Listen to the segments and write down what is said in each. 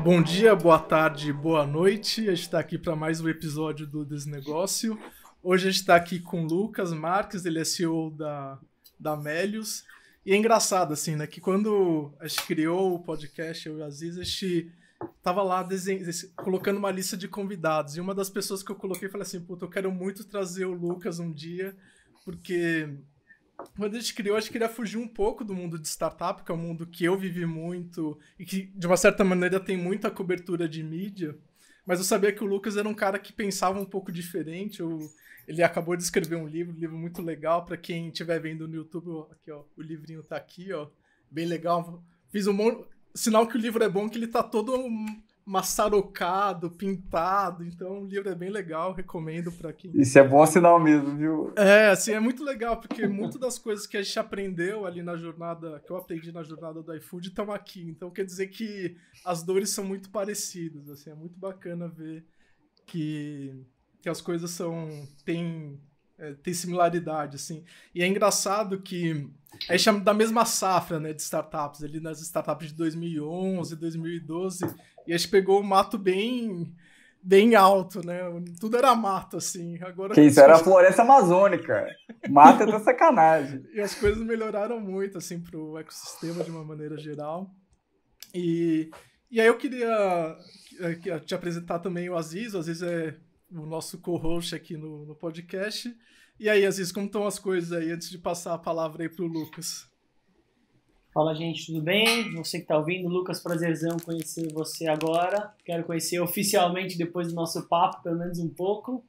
Bom dia, boa tarde, boa noite. A gente está aqui para mais um episódio do Desnegócio. Hoje a gente está aqui com o Lucas Marques, ele é CEO da Melius. E é engraçado, assim, né, que quando a gente criou o podcast, eu e o Aziz, a gente tava lá colocando uma lista de convidados. E uma das pessoas que eu coloquei, falei assim, puta, eu quero muito trazer o Lucas um dia, porque quando a gente criou, a gente queria fugir um pouco do mundo de startup, que é um mundo que eu vivi muito e que, de uma certa maneira, tem muita cobertura de mídia. Mas eu sabia que o Lucas era um cara que pensava um pouco diferente. Ele acabou de escrever um livro muito legal. Para quem estiver vendo no YouTube, aqui, ó, o livrinho tá aqui, ó, bem legal. Fiz sinal que o livro é bom, que ele tá todo maçarocado, pintado. Então o livro é bem legal, recomendo para quem... Isso é bom sinal mesmo, viu? É, assim, é muito legal, porque muitas das coisas que a gente aprendeu ali na jornada, que eu aprendi na jornada do iFood, estão aqui. Então quer dizer que as dores são muito parecidas, assim, é muito bacana ver que as coisas têm similaridade, assim. E é engraçado que a gente chama da mesma safra, né, de startups, ali nas startups de 2011, 2012, e a gente pegou o mato bem alto, né? Tudo era mato, assim. Agora, que isso era a floresta amazônica. Mato é da sacanagem. E as coisas melhoraram muito, assim, pro ecossistema de uma maneira geral. E aí eu queria te apresentar também o Aziz. O Aziz é o nosso co-host aqui no podcast. E aí, Aziz, como estão as coisas aí, antes de passar a palavra aí pro Lucas? Fala, gente, tudo bem? Você que está ouvindo, Lucas, prazerzão conhecer você agora. Quero conhecer oficialmente depois do nosso papo, pelo menos um pouco.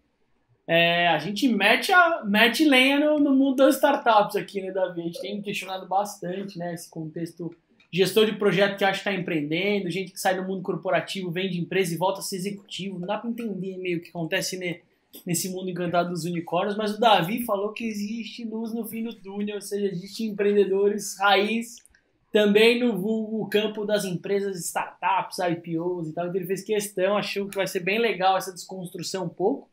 A gente mete lenha no mundo das startups aqui, né, Davi? A gente tem questionado bastante, né, esse contexto. Gestor de projeto que acha que está empreendendo, gente que sai do mundo corporativo, vem de empresa e volta a ser executivo. Não dá para entender meio o que acontece nesse mundo encantado dos unicórnios, mas o Davi falou que existe luz no fim do túnel, ou seja, existem empreendedores raiz também no campo das empresas, startups, IPOs e tal. Então ele fez questão, achou que vai ser bem legal essa desconstrução um pouco.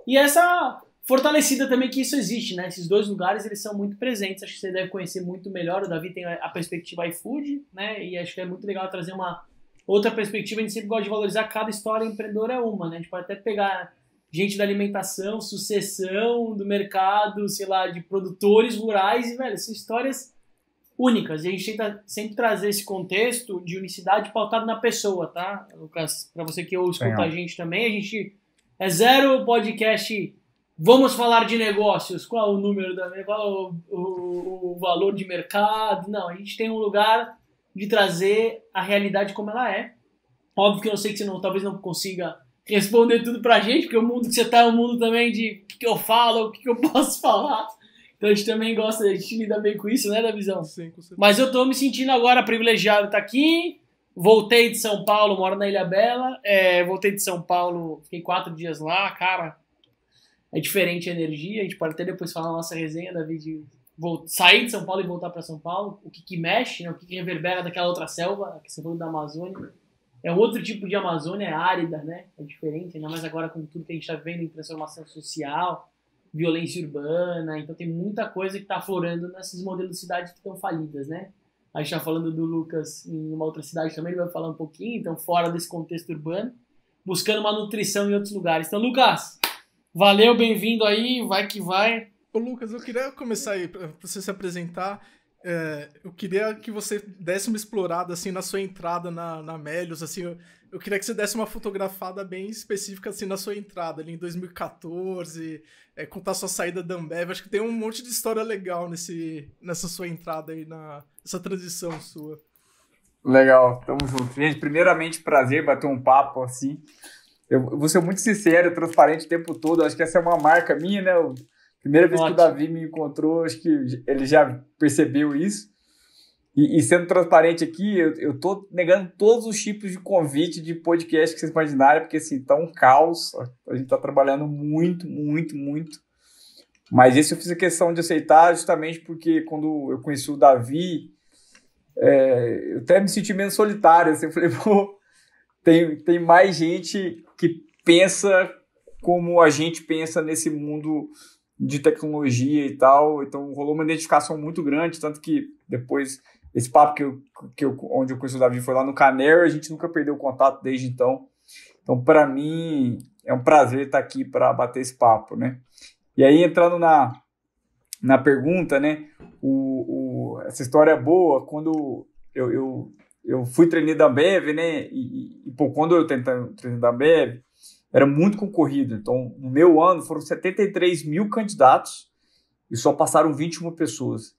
E essa fortalecida também que isso existe, né? Esses dois lugares, eles são muito presentes. Acho que você deve conhecer muito melhor. O Davi tem a perspectiva iFood, né? E acho que é muito legal trazer uma outra perspectiva. A gente sempre gosta de valorizar cada história empreendedora é uma, né? A gente pode até pegar gente da alimentação, sucessão do mercado, sei lá, de produtores rurais. E, velho, são histórias únicas. E a gente tenta sempre trazer esse contexto de unicidade pautado na pessoa, tá, Lucas? Para você que escuta a gente também, a gente é zero podcast. Vamos falar de negócios. Qual o número qual o valor de mercado? Não, a gente tem um lugar de trazer a realidade como ela é. Óbvio que eu sei que você talvez não consiga responder tudo pra gente, porque o mundo que você tá é um mundo também de o que eu falo, o que eu posso falar. Então a gente também gosta, a gente lida bem com isso, né, Davizão? Sim, com certeza. Mas eu tô me sentindo agora privilegiado de estar aqui. Voltei de São Paulo, moro na Ilha Bela. Voltei de São Paulo, fiquei 4 dias lá, cara. É diferente a energia. A gente pode até depois falar na nossa resenha, Davi, de sair de São Paulo e voltar para São Paulo. O que mexe, né? O que reverbera daquela outra selva, que você falou da Amazônia. É um outro tipo de Amazônia, é árida, né? É diferente, ainda mais agora com tudo que a gente está vendo em transformação social, violência urbana, então tem muita coisa que está aflorando nesses modelos de cidade que estão falidas, né? A gente está falando do Lucas em uma outra cidade também, ele vai falar um pouquinho, então fora desse contexto urbano, buscando uma nutrição em outros lugares. Então, Lucas, valeu, bem-vindo aí, vai que vai. Ô, Lucas, eu queria começar aí, para você se apresentar. Eu queria que você desse uma explorada assim na sua entrada na Melius, assim, eu queria que você desse uma fotografada bem específica assim na sua entrada ali em 2014, contar sua saída da Ambev. Acho que tem um monte de história legal nessa sua entrada aí, nessa transição sua. Legal, tamo junto. Gente, primeiramente, prazer bater um papo assim. Eu vou ser muito sincero, transparente o tempo todo. Acho que essa é uma marca minha, né? Primeira vez que o Davi me encontrou, acho que ele já percebeu isso. E sendo transparente aqui, eu tô negando todos os tipos de convite de podcast que vocês imaginarem, porque assim, tá um caos. A gente tá trabalhando muito, muito, muito. Mas esse eu fiz a questão de aceitar justamente porque quando eu conheci o Davi, eu até me senti menos solitário. Assim, eu falei, pô, tem mais gente que pensa como a gente pensa nesse mundo de tecnologia e tal, então rolou uma identificação muito grande, tanto que depois esse papo onde eu conheci o Davi foi lá no Canary, a gente nunca perdeu o contato desde então. Então, para mim, é um prazer estar aqui para bater esse papo, né? E aí, entrando na pergunta, né? Essa história é boa. Quando eu fui trainee da Ambev, né? Pô, quando eu trainee da Ambev, era muito concorrido. Então, no meu ano, foram 73 mil candidatos e só passaram 21 pessoas.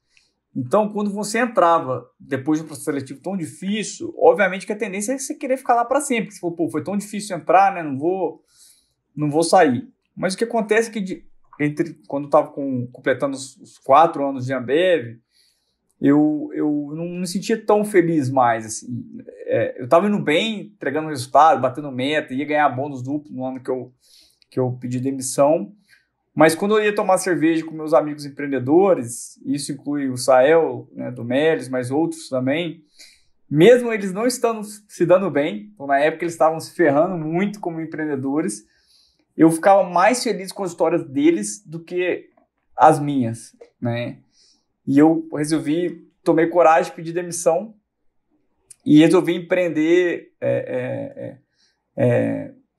Então, quando você entrava depois de um processo seletivo tão difícil, obviamente que a tendência é você querer ficar lá para sempre. Você falou, pô, foi tão difícil entrar, né? Não vou sair. Mas o que acontece é que quando eu estava completando os 4 anos de Ambev, eu não me sentia tão feliz mais. Assim. Eu estava indo bem, entregando resultado, batendo meta, ia ganhar bônus duplo no ano que eu pedi demissão. Mas quando eu ia tomar cerveja com meus amigos empreendedores, isso inclui o Sael, né, do Melios, mas outros também, mesmo eles não estando se dando bem, então na época eles estavam se ferrando muito como empreendedores, eu ficava mais feliz com as histórias deles do que as minhas, né? E eu tomei coragem, pedi demissão e resolvi empreender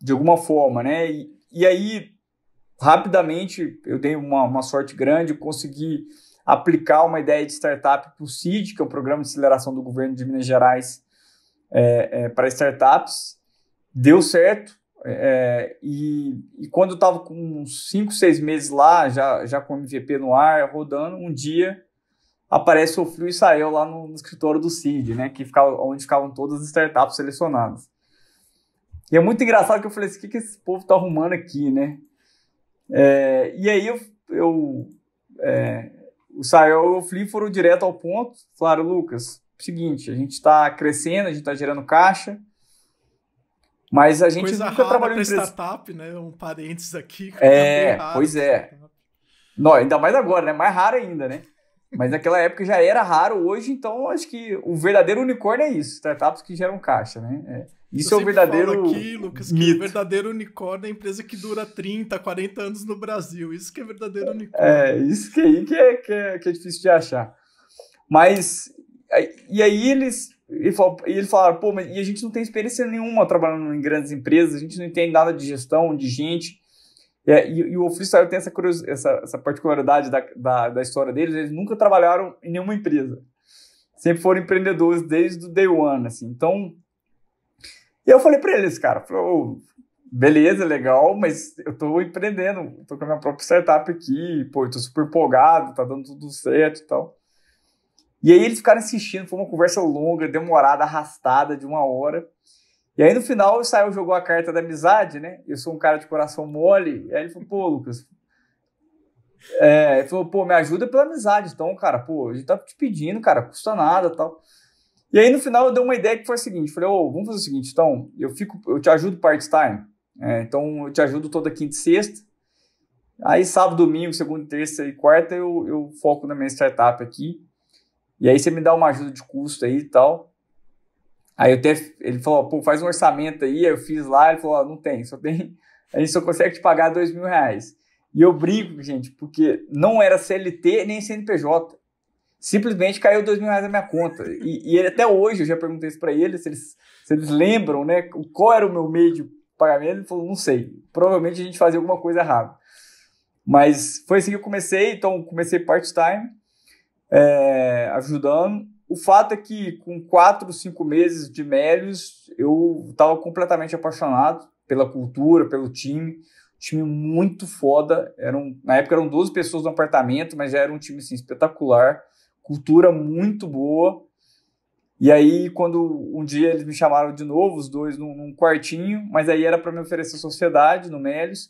de alguma forma, né? E aí, rapidamente, eu dei uma sorte grande, eu consegui aplicar uma ideia de startup para o CID, que é o Programa de Aceleração do Governo de Minas Gerais para startups. Deu certo. E quando eu estava com uns 5, 6 meses lá, já com o MVP no ar, rodando, um dia aparece o Frio e Sael lá no escritório do CID, né, onde ficavam todas as startups selecionadas. E é muito engraçado que eu falei assim, o que esse povo está arrumando aqui, né? E aí o Sael e o Fli foram direto ao ponto, falaram, Lucas, seguinte, a gente está crescendo, a gente está gerando caixa, mas a gente coisa nunca rara trabalhou em empresa... startup, né? Um parênteses aqui. Pois é. Não, ainda mais agora, né? Mais raro ainda, né? Mas naquela época já era raro, hoje, então acho que o verdadeiro unicórnio é isso, startups que geram caixa, né? Isso é o verdadeiro falo aqui, Lucas, que o verdadeiro unicórnio é a empresa que dura 30, 40 anos no Brasil. Isso que é verdadeiro unicórnio. Isso que aí que é difícil de achar. Mas, e aí eles falaram, pô, mas e a gente não tem experiência nenhuma trabalhando em grandes empresas, a gente não entende nada de gestão, de gente. E o Freestyle tem essa particularidade da história deles, eles nunca trabalharam em nenhuma empresa. Sempre foram empreendedores desde o day one, assim. Então, e eu falei para eles, cara, beleza, legal, mas eu tô empreendendo, tô com a minha própria startup aqui, pô, eu tô super empolgado, tá dando tudo certo e tal. E aí eles ficaram insistindo, foi uma conversa longa, demorada, arrastada de 1 hora. E aí no final o Sael jogou a carta da amizade, né? Eu sou um cara de coração mole. E aí ele falou, pô, Lucas, ele falou, pô, me ajuda pela amizade. Então, cara, pô, a gente tá te pedindo, cara, custa nada e tal. E aí no final eu dei uma ideia que foi a seguinte, falei, vamos fazer o seguinte, então, eu te ajudo part-time. Então eu te ajudo toda quinta e sexta. Aí sábado, domingo, segunda, terça e quarta eu foco na minha startup aqui. E aí você me dá uma ajuda de custo aí e tal. Aí ele falou, pô, faz um orçamento aí, eu fiz lá, ele falou, não tem, a gente só consegue te pagar R$2.000. E eu brinco, gente, porque não era CLT nem CNPJ. Simplesmente caiu R$2.000 na minha conta. E ele, até hoje, eu já perguntei isso para ele, se eles lembram, né, qual era o meu meio de pagamento. Ele falou, não sei, provavelmente a gente fazia alguma coisa errada. Mas foi assim que eu comecei, então comecei part-time, ajudando. O fato é que com 4, 5 meses de Melios, eu estava completamente apaixonado pela cultura, pelo time. Time muito foda. Na época eram 12 pessoas no apartamento, mas já era um time assim, espetacular. Cultura muito boa. E aí, quando um dia eles me chamaram de novo, os dois num quartinho, mas aí era para me oferecer sociedade no Melios.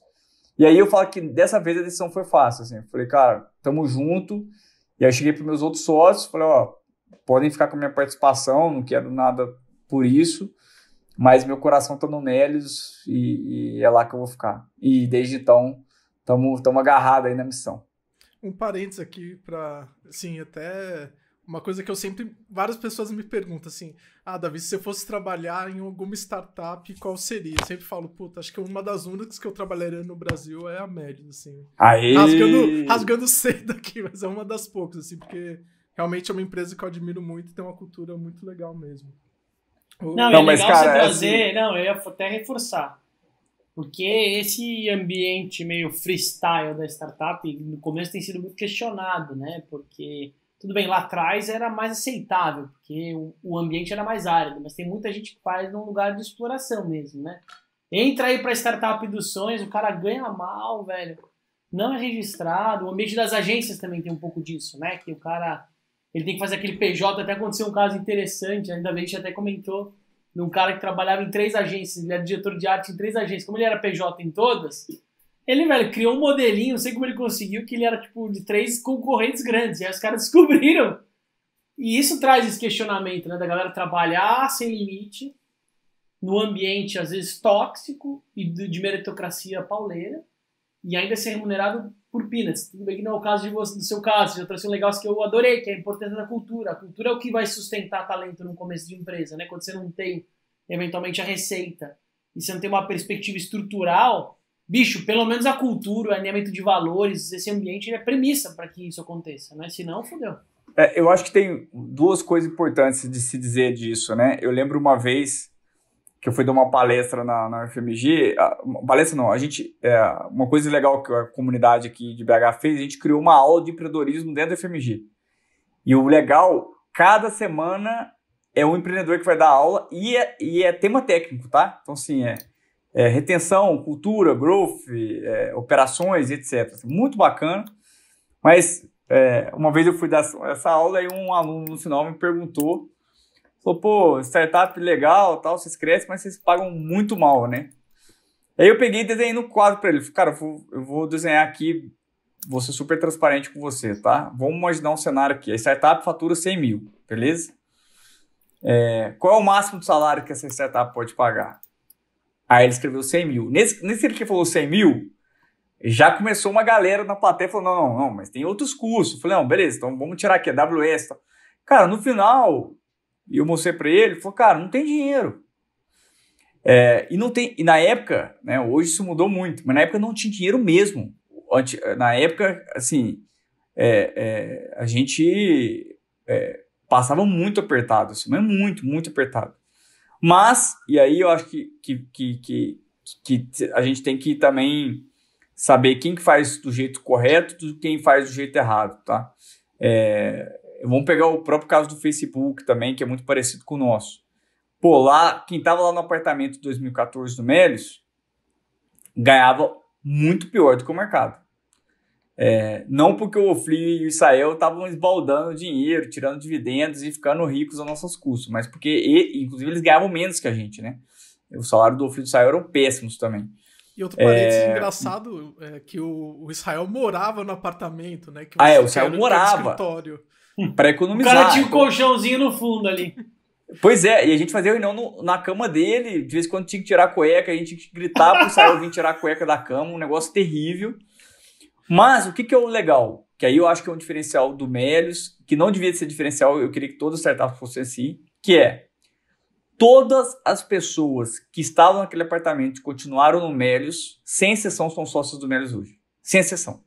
E aí eu falo que dessa vez a decisão foi fácil. Assim. Eu falei, cara, tamo junto. E aí eu cheguei para meus outros sócios, falei, podem ficar com a minha participação, não quero nada por isso, mas meu coração tá no Melios e é lá que eu vou ficar. E desde então, estamos agarrados aí na missão. Um parênteses aqui para, assim, até uma coisa que eu sempre, várias pessoas me perguntam assim, Davi, se você fosse trabalhar em alguma startup, qual seria? Eu sempre falo, puta, acho que uma das únicas que eu trabalharia no Brasil é a Melios, assim. Aê! Rasgando cedo aqui, mas é uma das poucas, assim, porque realmente é uma empresa que eu admiro muito e tem uma cultura muito legal mesmo. Não, é legal você trazer... Assim... Não, eu ia até reforçar. Porque esse ambiente meio freestyle da startup, no começo tem sido muito questionado, né? Porque, tudo bem, lá atrás era mais aceitável, porque o ambiente era mais árido, mas tem muita gente que faz num lugar de exploração mesmo, né? Entra aí pra startup dos sonhos, o cara ganha mal, velho. Não é registrado. O ambiente das agências também tem um pouco disso, né? Que o cara, ele tem que fazer aquele PJ. Até aconteceu um caso interessante, ainda bem, a gente até comentou, de um cara que trabalhava em 3 agências, ele era diretor de arte em 3 agências, como ele era PJ em todas, ele, velho, criou um modelinho, não sei como ele conseguiu, que ele era, tipo, de 3 concorrentes grandes, e aí os caras descobriram. E isso traz esse questionamento, né, da galera trabalhar sem limite, no ambiente, às vezes, tóxico, e de meritocracia pauleira, e ainda ser remunerado por peanuts. Tudo bem que não é o caso do seu caso, já trouxe um negócio que eu adorei, que é a importância da cultura. A cultura é o que vai sustentar talento no começo de empresa, né? Quando você não tem, eventualmente, a receita, e você não tem uma perspectiva estrutural, bicho, pelo menos a cultura, o alinhamento de valores, esse ambiente é premissa para que isso aconteça, né? Senão, fodeu. Eu acho que tem 2 coisas importantes de se dizer disso, né? Eu lembro uma vez que eu fui dar uma palestra na UFMG, palestra não, uma coisa legal que a comunidade aqui de BH fez, a gente criou uma aula de empreendedorismo dentro da UFMG. E o legal, cada semana é um empreendedor que vai dar aula e é tema técnico, tá? Então, assim, retenção, cultura, growth, operações, etc. Muito bacana, mas uma vez eu fui dar essa aula e um aluno no final me perguntou, falou, pô, startup legal, tal, vocês crescem, mas vocês pagam muito mal, né? Aí eu peguei e desenhei no quadro para ele. Falei, cara, eu vou desenhar aqui, vou ser super transparente com você, tá? Vamos imaginar um cenário aqui. A startup fatura 100 mil, beleza? Qual é o máximo de salário que essa startup pode pagar? Aí ele escreveu 100 mil. Nesse que ele falou 100 mil, já começou uma galera na plateia falando, não, mas tem outros custos. Eu falei, não, beleza, então vamos tirar aqui a AWS. Tá? Cara, no final... E eu mostrei para ele, falou, cara, não tem dinheiro. E na época, né, hoje isso mudou muito, mas na época não tinha dinheiro mesmo. Na época, assim, a gente passava muito apertado, assim, mas muito, muito apertado. Mas, e aí eu acho que a gente tem que também saber quem que faz do jeito correto e quem faz do jeito errado, tá? Vamos pegar o próprio caso do Facebook também, que é muito parecido com o nosso. Pô, lá, quem estava lá no apartamento de 2014 do Melios, ganhava muito pior do que o mercado. Não porque o Ofli e o Israel estavam esbaldando dinheiro, tirando dividendos e ficando ricos aos nossos custos, mas porque, inclusive, eles ganhavam menos que a gente, né? O salário do Ofli e do Israel eram péssimos também. E outro parênteses engraçado é que o Israel morava no apartamento, né? Que o Israel morava. Para economizar. O cara tinha um colchãozinho no fundo ali. Pois é, e a gente fazia reunião na cama dele, de vez em quando tinha que tirar a cueca, a gente tinha que gritar pro Israel vir tirar a cueca da cama, um negócio terrível. Mas o que é o legal? Que aí eu acho que é um diferencial do Melios, que não devia ser diferencial, eu queria que todas as startups fossem assim, que é todas as pessoas que estavam naquele apartamento e continuaram no Melios, sem exceção, são sócios do Melios hoje. Sem exceção.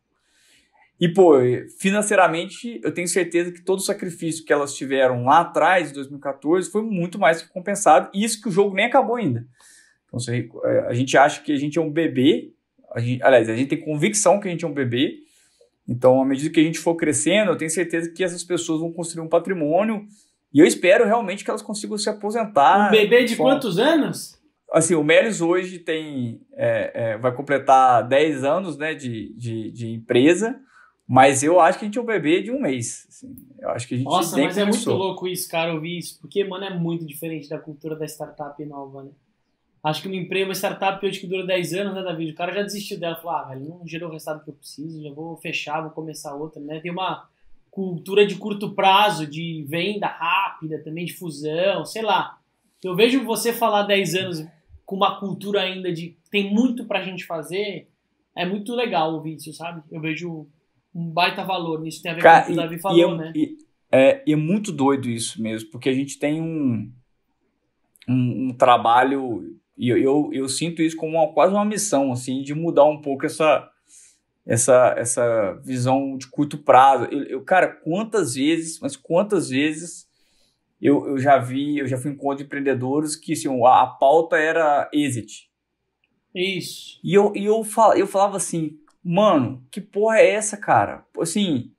E, pô, financeiramente, eu tenho certeza que todo o sacrifício que elas tiveram lá atrás, em 2014, foi muito mais que compensado. E isso que o jogo nem acabou ainda. Então, a gente acha que a gente é um bebê. A gente tem convicção que a gente é um bebê. Então, à medida que a gente for crescendo, eu tenho certeza que essas pessoas vão construir um patrimônio. E eu espero realmente que elas consigam se aposentar. Um bebê de quantos anos? Assim, o Melios hoje vai completar 10 anos, né, de empresa. Mas eu acho que a gente é um bebê de um mês. Assim. Eu acho que a gente Nossa, mas é muito louco isso, cara, ouvir isso. Porque, mano, é muito diferente da cultura da startup nova, né? Acho que uma startup hoje que dura 10 anos, né, David? O cara já desistiu dela. Falou, velho, não gerou o resultado que eu preciso, já vou fechar, vou começar outra, né? Tem uma cultura de curto prazo, de venda rápida, também de fusão, sei lá. Eu vejo você falar 10 anos com uma cultura ainda de tem muito pra gente fazer, é muito legal ouvir isso, sabe? Eu vejo um baita valor nisso, tem a ver com o que o Davi falou, né? E é muito doido isso mesmo, porque a gente tem um trabalho, e eu sinto isso como quase uma missão, assim, de mudar um pouco essa visão de curto prazo. Cara, quantas vezes eu já fui em encontro de empreendedores que assim, a pauta era exit. Isso. E eu falava assim, mano, que porra é essa, cara? Assim,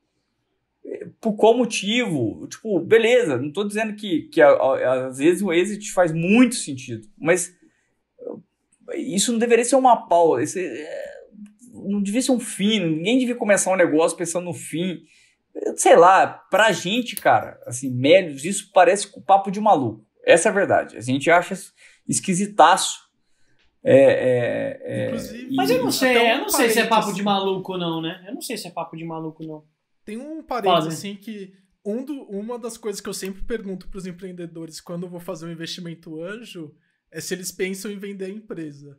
por qual motivo? Tipo, beleza, não tô dizendo que às vezes o exit faz muito sentido, mas isso não deveria ser uma pauta, não devia ser um fim, ninguém devia começar um negócio pensando no fim. Sei lá, pra gente, cara, assim, Melius, isso parece papo de maluco. Essa é a verdade. A gente acha esquisitaço. Mas eu não sei se é papo de maluco, não, né? Eu não sei se é papo de maluco, não. Tem um parênteses, assim, que uma das coisas que eu sempre pergunto pros empreendedores quando eu vou fazer um investimento anjo é se eles pensam em vender a empresa.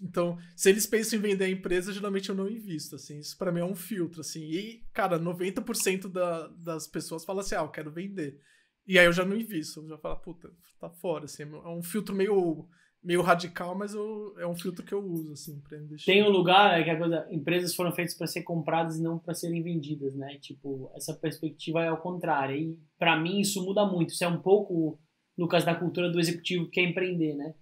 Então, se eles pensam em vender a empresa, geralmente eu não invisto, assim. Isso pra mim é um filtro, assim. E, cara, 90% das pessoas falam assim, eu quero vender. E aí eu já não invisto. Eu já falo, puta, tá fora, assim. É um filtro meio radical, mas é um filtro que eu uso, assim, pra investir. Tem um lugar que empresas foram feitas para ser compradas e não para serem vendidas, né? Tipo, essa perspectiva é ao contrário. E pra mim isso muda muito. Isso é um pouco, Lucas, da cultura do executivo que quer empreender, né?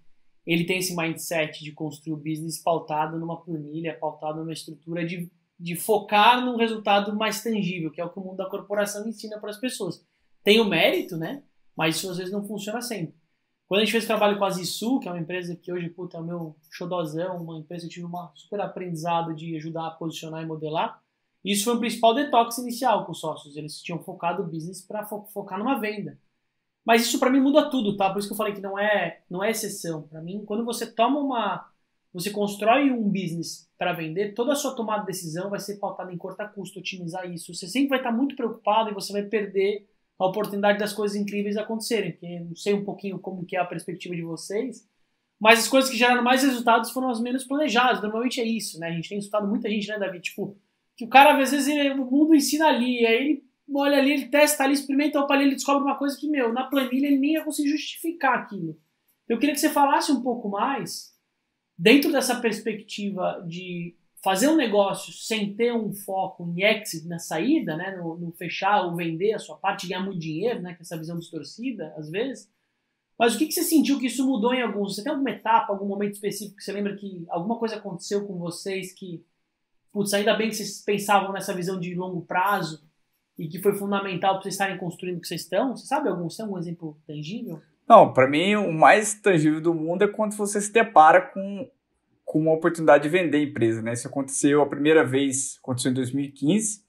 Ele tem esse mindset de construir o business pautado numa planilha, pautado numa estrutura de focar num resultado mais tangível, que é o que o mundo da corporação ensina para as pessoas. Tem o mérito, né? Mas isso às vezes não funciona sempre. Quando a gente fez trabalho com a Zissu, que é uma empresa que hoje, puta, é o meu xodozão, uma empresa que eu tive um super aprendizado de ajudar a posicionar e modelar, isso foi o principal detox inicial com os sócios. Eles tinham focado o business para focar numa venda. Mas isso pra mim muda tudo, tá? Por isso que eu falei que não é exceção. Pra mim, quando você você constrói um business para vender, toda a sua tomada de decisão vai ser pautada em cortar custo, otimizar isso. Você sempre vai estar muito preocupado e você vai perder a oportunidade das coisas incríveis acontecerem. Porque eu não sei um pouquinho como que é a perspectiva de vocês, mas as coisas que geraram mais resultados foram as menos planejadas. Normalmente é isso, né? A gente tem escutado muita gente, né, Davi? Tipo, que o cara, às vezes, o mundo ensina ali, aí ele olha ali, ele testa ali, experimenta, opa ali, ele descobre uma coisa que, na planilha ele nem ia conseguir justificar aquilo. Eu queria que você falasse um pouco mais, dentro dessa perspectiva de fazer um negócio sem ter um foco em exit, na saída, né, no fechar ou vender a sua parte, ganhar muito dinheiro, né, com essa visão distorcida, às vezes. Mas o que você sentiu que isso mudou em alguns? Você tem alguma etapa, algum momento específico que você lembra que alguma coisa aconteceu com vocês que, putz, ainda bem que vocês pensavam nessa visão de longo prazo, e que foi fundamental para vocês estarem construindo o que vocês estão? Você sabe algum exemplo tangível? Não, para mim o mais tangível do mundo é quando você se depara com uma oportunidade de vender a empresa, né? Isso aconteceu a primeira vez, aconteceu em 2015.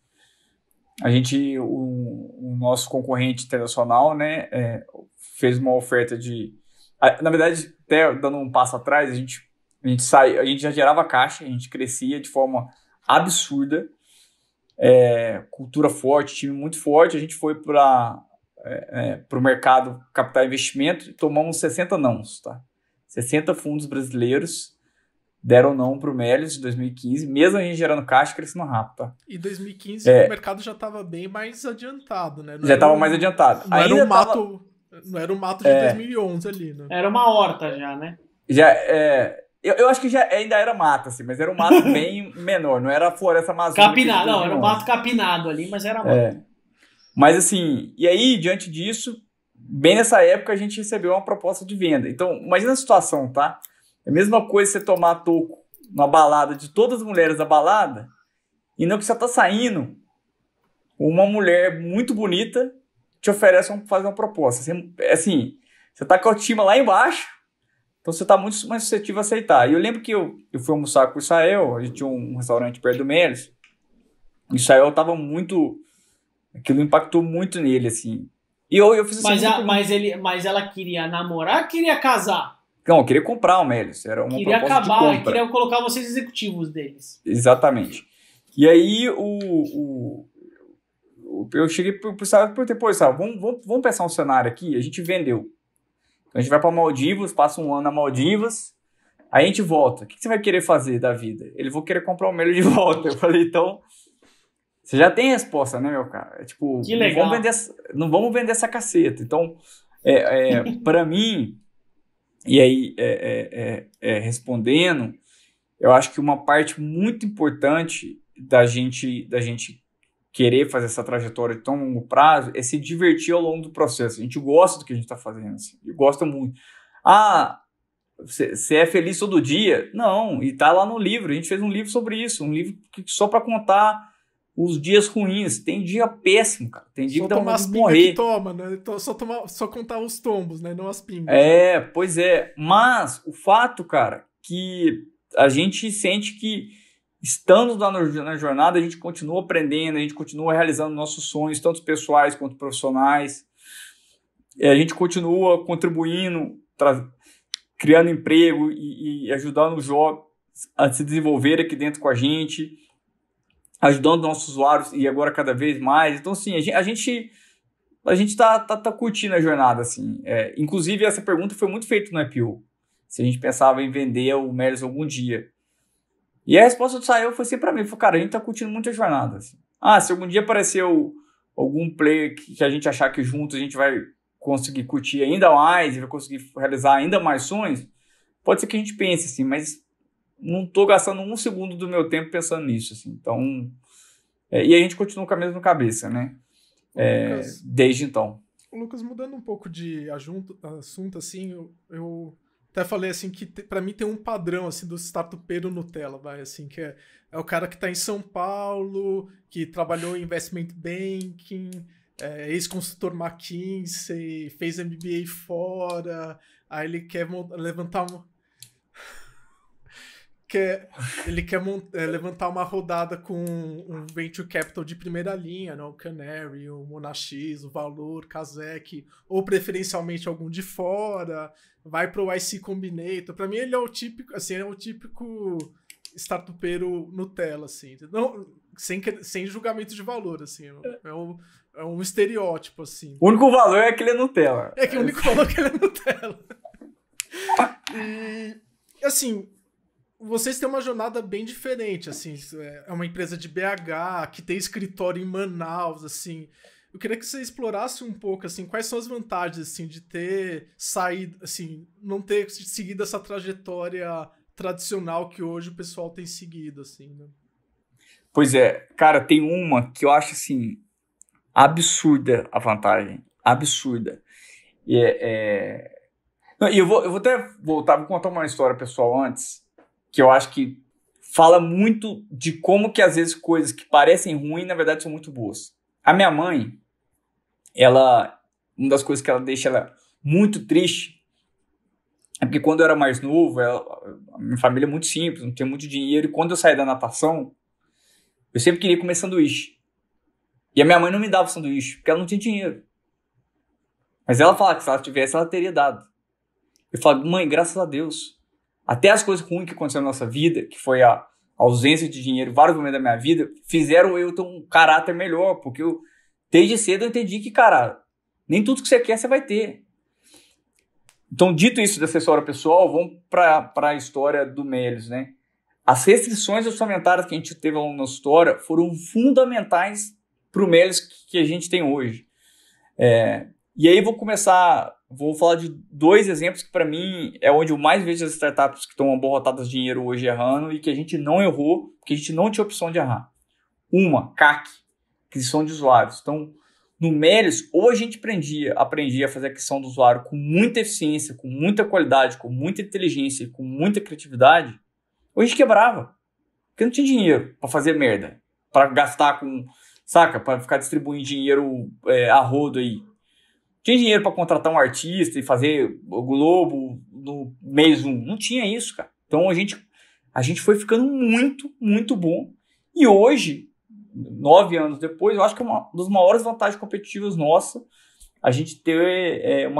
O nosso concorrente internacional, né, fez uma oferta na verdade, até dando um passo atrás, a gente já gerava caixa, a gente crescia de forma absurda. Cultura forte, time muito forte, a gente foi para o mercado capital investimento e tomamos 60 nãos, tá? 60 fundos brasileiros deram não para o Melius em 2015, mesmo a gente gerando caixa e crescendo rápido, tá? E 2015 o mercado já estava bem mais adiantado, né? Já estava mais adiantado. Não era um mato de 2011 ali, né? Era uma horta já, né? Eu acho que já ainda era mato, assim, mas era um mato bem menor, não era a floresta amazônica. Capinado, não, era um mato capinado ali, mas era mato. Mas assim, e aí, diante disso, bem nessa época a gente recebeu uma proposta de venda. Então, imagina a situação, tá? É a mesma coisa você tomar toco numa balada de todas as mulheres da balada, e não que você tá saindo, uma mulher muito bonita te oferece fazer uma proposta. Você tá com a autoestima lá embaixo, então você está muito mais suscetível a aceitar. E eu lembro que eu fui almoçar com o Israel, a gente tinha um restaurante perto do Melius, o Israel estava muito... Aquilo impactou muito nele, assim. E eu fiz assim... Mas ela queria namorar ou queria casar? Não, eu queria comprar o Melius, era uma queria proposta acabar, de compra. Queria colocar vocês executivos deles. Exatamente. E aí eu cheguei pro Israel e perguntei, Israel, vamos pensar um cenário aqui, a gente vendeu. Então a gente vai para Maldivas, passa um ano na Maldivas, aí a gente volta. O que você vai querer fazer da vida? Ele vai querer comprar o Melius de volta. Eu falei, então, você já tem a resposta, né, meu cara? Tipo, que legal. Não vamos vender essa caceta. Então, para mim, e aí respondendo, eu acho que uma parte muito importante da gente querer fazer essa trajetória de tão longo prazo é se divertir ao longo do processo. A gente gosta do que a gente está fazendo, assim, gosta muito. Você é feliz todo dia? Não, e tá lá no livro. A gente fez um livro sobre isso, um livro só para contar os dias ruins. Tem dia péssimo, cara. Tem dia só que dá tomar as vontade de pingas morrer. que toma, né? Então, só contar os tombos, né? Não as pingas. Pois é. Mas o fato, cara, que a gente sente que estando lá na jornada, a gente continua aprendendo, a gente continua realizando nossos sonhos, tanto pessoais quanto profissionais. A gente continua contribuindo, criando emprego e ajudando os jovens a se desenvolver aqui dentro com a gente, ajudando nossos usuários e agora cada vez mais. Então, assim, a gente tá curtindo a jornada, assim. Inclusive, essa pergunta foi muito feita no IPO, se a gente pensava em vender o Melios algum dia. E a resposta do Sael foi sempre para mim, cara, a gente tá curtindo muito a jornada. Assim. Se algum dia aparecer algum player que a gente achar que juntos a gente vai conseguir curtir ainda mais e vai conseguir realizar ainda mais sonhos, pode ser que a gente pense assim, mas não tô gastando um segundo do meu tempo pensando nisso, assim. Então, e a gente continua com a mesma cabeça, né? Lucas, desde então. Lucas, mudando um pouco de assunto, assim, eu até falei assim que para mim tem um padrão assim do startupeiro Nutella, assim, que é o cara que tá em São Paulo, que trabalhou em investment banking, ex-consultor McKinsey, fez MBA fora, aí ele quer levantar levantar uma rodada com um venture capital de primeira linha, né? O Canary, o Monax, o Valor, Kazek, ou preferencialmente algum de fora, vai pro YC Combinator. Para mim ele é o típico startupeiro Nutella, assim. Não, sem julgamento de valor, assim. É um estereótipo, assim. O único valor é que ele é Nutella. O único valor é que ele é Nutella. E, assim, vocês têm uma jornada bem diferente, assim. É uma empresa de BH, que tem escritório em Manaus, assim. Eu queria que você explorasse um pouco, assim, quais são as vantagens, assim, de ter saído, assim, não ter seguido essa trajetória tradicional que hoje o pessoal tem seguido, assim, né? Pois é, cara, tem uma que eu acho, assim, absurda a vantagem. Absurda. Eu vou até voltar, vou contar uma história pessoal antes, que eu acho que fala muito de como que às vezes coisas que parecem ruins, na verdade, são muito boas. A minha mãe, uma das coisas que ela deixa ela muito triste é porque quando eu era mais novo, a minha família é muito simples, não tinha muito dinheiro, e quando eu saí da natação, eu sempre queria comer sanduíche. E a minha mãe não me dava sanduíche, porque ela não tinha dinheiro. Mas ela falava que se ela tivesse, ela teria dado. Eu falo, mãe, graças a Deus, até as coisas ruins que aconteceram na nossa vida, que foi a ausência de dinheiro, vários momentos da minha vida, fizeram eu ter um caráter melhor, porque desde cedo eu entendi que, cara, nem tudo que você quer você vai ter. Então, dito isso da história pessoal, vamos para a história do Melios, né? As restrições orçamentárias que a gente teve ao longo da nossa história foram fundamentais para o Melios que a gente tem hoje. E aí vou falar de dois exemplos que para mim é onde eu mais vejo as startups que estão aborrotadas de dinheiro hoje errando e que a gente não errou, porque a gente não tinha opção de errar. Uma, CAC, aquisição de usuários. Então, no Melios, ou a gente aprendia a fazer a aquisição do usuário com muita eficiência, com muita qualidade, com muita inteligência e com muita criatividade, ou a gente quebrava. Porque não tinha dinheiro para fazer merda, para gastar para ficar distribuindo dinheiro a rodo aí. Tinha dinheiro para contratar um artista e fazer o Globo no mês 1. Não tinha isso, cara. Então a gente foi ficando muito, muito bom. E hoje, 9 anos depois, eu acho que é uma das maiores vantagens competitivas nossa a gente ter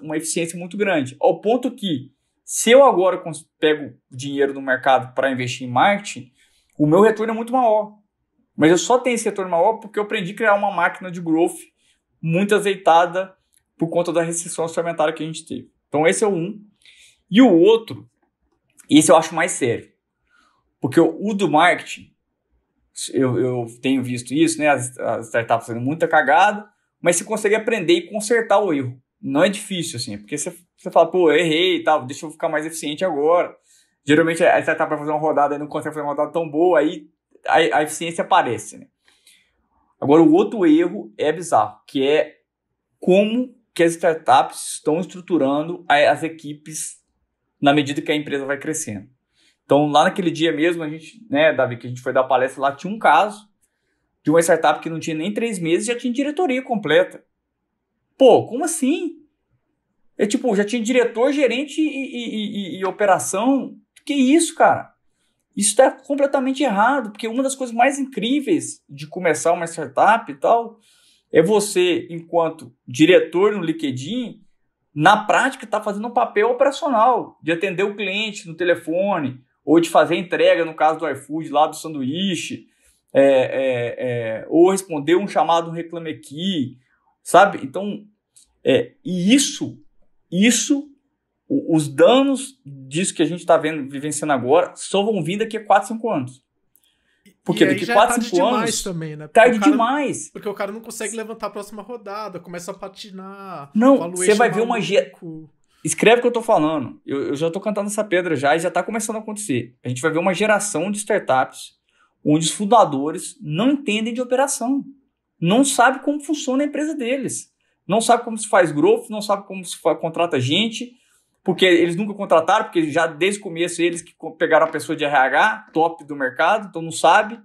uma eficiência muito grande. Ao ponto que, se eu agora pego dinheiro no mercado para investir em marketing, o meu retorno é muito maior. Mas eu só tenho esse retorno maior porque eu aprendi a criar uma máquina de growth muito azeitada por conta da restrição orçamentária que a gente teve. Então esse é um. E o outro, esse eu acho mais sério. Porque o do marketing, eu tenho visto isso, né? As startups fazendo muita cagada, mas você consegue aprender e consertar o erro. Não é difícil, assim, porque você fala, pô, eu errei e tal, deixa eu ficar mais eficiente agora. Geralmente a startup vai fazer uma rodada e não consegue fazer uma rodada tão boa, aí a eficiência aparece, né? Agora, o outro erro é bizarro, que é como que as startups estão estruturando as equipes na medida que a empresa vai crescendo. Então, lá naquele dia mesmo, a gente, né, Davi, que a gente foi dar palestra lá, tinha um caso de uma startup que não tinha nem 3 meses e já tinha diretoria completa. Pô, como assim? Já tinha diretor, gerente e operação. Que isso, cara? Isso está completamente errado, porque uma das coisas mais incríveis de começar uma startup e tal é você, enquanto diretor no LinkedIn, na prática, estar fazendo um papel operacional, de atender o cliente no telefone, ou de fazer entrega, no caso do iFood, lá do sanduíche, ou responder um chamado Reclame Aqui, sabe? Então, e isso, os danos disso que a gente está vivenciando agora, só vão vir daqui a 4, 5 anos. Porque daqui a 4, 5 anos... também, né? Tarde demais. Porque o cara não consegue levantar a próxima rodada, começa a patinar. Não, você vai ver uma... Escreve o que eu tô falando. Eu já tô cantando essa pedra já e já tá começando a acontecer. A gente vai ver uma geração de startups onde os fundadores não entendem de operação. Não sabem como funciona a empresa deles. Não sabem como se faz growth, não sabem como se contrata gente, porque eles nunca contrataram, porque já desde o começo eles que pegaram a pessoa de RH, top do mercado, então não sabe.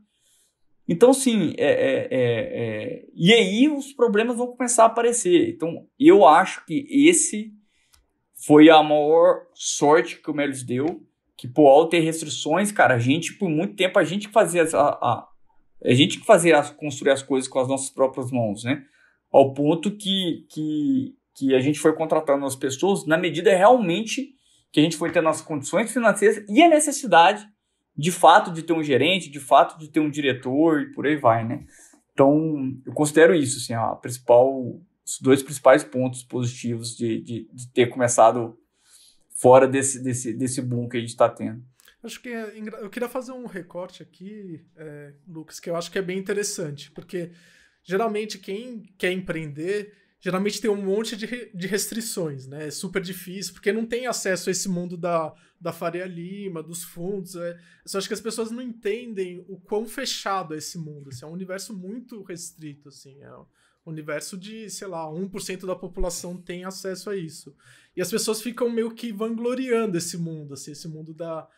Então, sim, e aí os problemas vão começar a aparecer. Então, eu acho que esse foi a maior sorte que o Melius deu, que, ao ter restrições, cara, a gente, por muito tempo, a gente que fazia construir as coisas com as nossas próprias mãos, né? Ao ponto que a gente foi contratando as pessoas na medida realmente que a gente foi ter nossas condições financeiras e a necessidade, de fato, de ter um gerente, de fato, de ter um diretor e por aí vai, né? Então, eu considero isso, assim, os 2 principais pontos positivos de ter começado fora desse boom que a gente está tendo. Acho que eu queria fazer um recorte aqui, Lucas, que eu acho que é bem interessante, porque geralmente quem quer empreender, geralmente tem um monte de restrições, né? É super difícil, porque não tem acesso a esse mundo da Faria Lima, dos fundos. Eu só acho que as pessoas não entendem o quão fechado é esse mundo. Assim, é um universo muito restrito, assim, é um universo de, sei lá, 1% da população tem acesso a isso. E as pessoas ficam meio que vangloriando esse mundo, assim, esse mundo da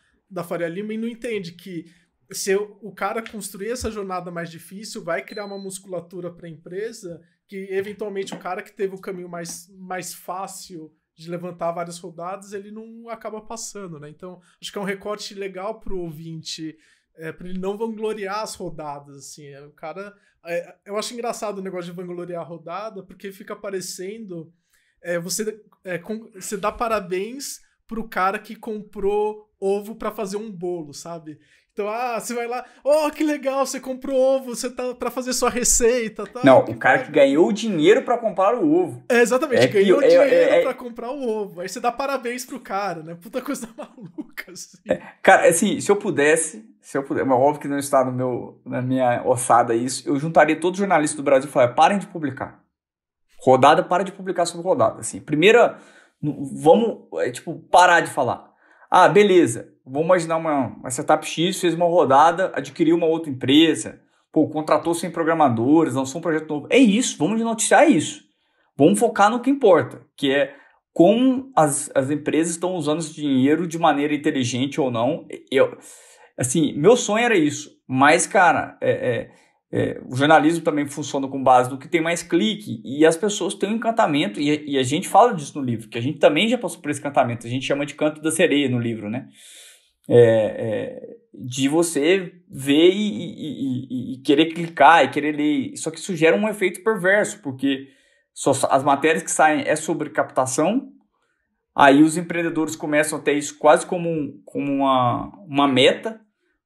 Faria Lima, e não entende que se o cara construir essa jornada mais difícil, vai criar uma musculatura para a empresa que, eventualmente, o cara que teve o caminho mais fácil de levantar várias rodadas, ele não acaba passando, né? Então, acho que é um recorte legal para o ouvinte, para ele não vangloriar as rodadas, assim. O cara... eu acho engraçado o negócio de vangloriar a rodada, porque fica parecendo... você dá parabéns pro cara que comprou ovo para fazer um bolo, sabe? Então, você vai lá, que legal, você comprou ovo, você tá pra fazer sua receita, tá? Não, o cara que ganhou o dinheiro para comprar o ovo. Exatamente, ganhou dinheiro pra comprar o ovo. Aí você dá parabéns pro cara, né? Puta coisa maluca, assim. Cara, assim, se eu pudesse, mas óbvio que não está na minha ossada isso, eu juntaria todos os jornalistas do Brasil e falaria, parem de publicar. Rodada, para de publicar sobre rodada, assim. Primeira, vamos, parar de falar. Beleza. Vamos imaginar uma startup X fez uma rodada, adquiriu uma outra empresa, contratou 100 programadores, lançou um projeto novo. É isso, vamos noticiar isso. Vamos focar no que importa, que é como as empresas estão usando esse dinheiro de maneira inteligente ou não. Meu sonho era isso, mas, cara, o jornalismo também funciona com base no que tem mais clique, e as pessoas têm um encantamento, e a gente fala disso no livro, que a gente também já passou por esse encantamento, a gente chama de canto da sereia no livro, né? De você ver e querer clicar e querer ler. Só que isso gera um efeito perverso, porque as matérias que saem é sobre captação, aí os empreendedores começam a ter isso quase como uma meta.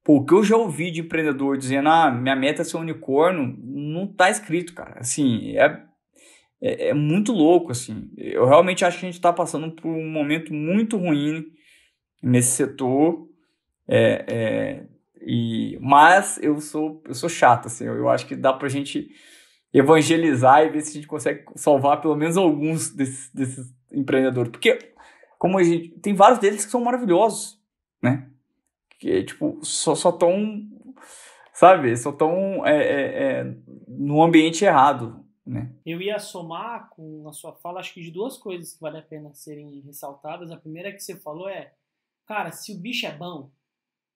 O que eu já ouvi de empreendedor dizendo, minha meta é ser um unicórnio, não tá escrito, cara. Assim, é muito louco, assim. Eu realmente acho que a gente tá passando por um momento muito ruim nesse setor, mas eu sou chato, assim, eu acho que dá pra gente evangelizar e ver se a gente consegue salvar pelo menos alguns desses empreendedores, porque como tem vários deles que são maravilhosos, né, que só estão sabe? Eles só estão no ambiente errado, né? Eu ia somar com a sua fala, acho que de duas coisas que vale a pena serem ressaltadas. A primeira que você falou cara, se o bicho é bom,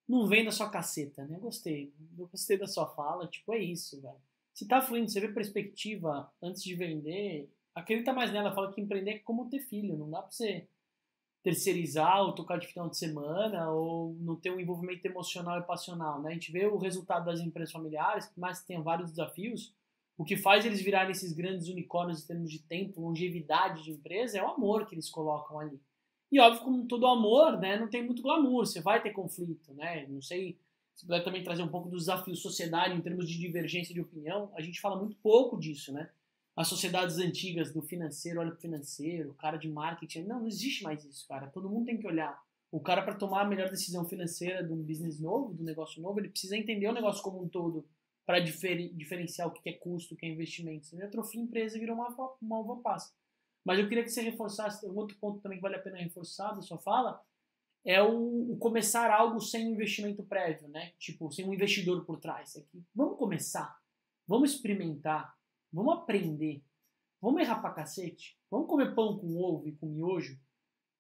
não venda sua caceta, né? Eu gostei da sua fala, tipo, é isso, velho. Se tá fluindo, você vê perspectiva antes de vender, acredita mais nela. Fala que empreender é como ter filho, não dá pra você terceirizar ou tocar de final de semana ou não ter um envolvimento emocional e passional, né? A gente vê o resultado das empresas familiares, por mais que tenham vários desafios, o que faz eles virarem esses grandes unicórnios em termos de tempo, longevidade de empresa, é o amor que eles colocam ali. E óbvio, como todo amor, né, não tem muito glamour, você vai ter conflito, né? Não sei se puder também trazer um pouco dos desafios sociedade em termos de divergência de opinião, a gente fala muito pouco disso, né? As sociedades antigas do financeiro olha pro financeiro, o cara de marketing, não existe mais isso, cara. Todo mundo tem que olhar. O cara, para tomar a melhor decisão financeira de um business novo, de um negócio novo, ele precisa entender o negócio como um todo para diferenciar o que é custo, o que é investimento. Senão atrofia a empresa e virou uma uva passa. Mas eu queria que você reforçasse, um outro ponto também que vale a pena reforçar da sua fala, é o começar algo sem um investimento prévio, né? Tipo, sem um investidor por trás. Vamos começar, vamos experimentar, vamos aprender, vamos errar pra cacete, vamos comer pão com ovo e com miojo,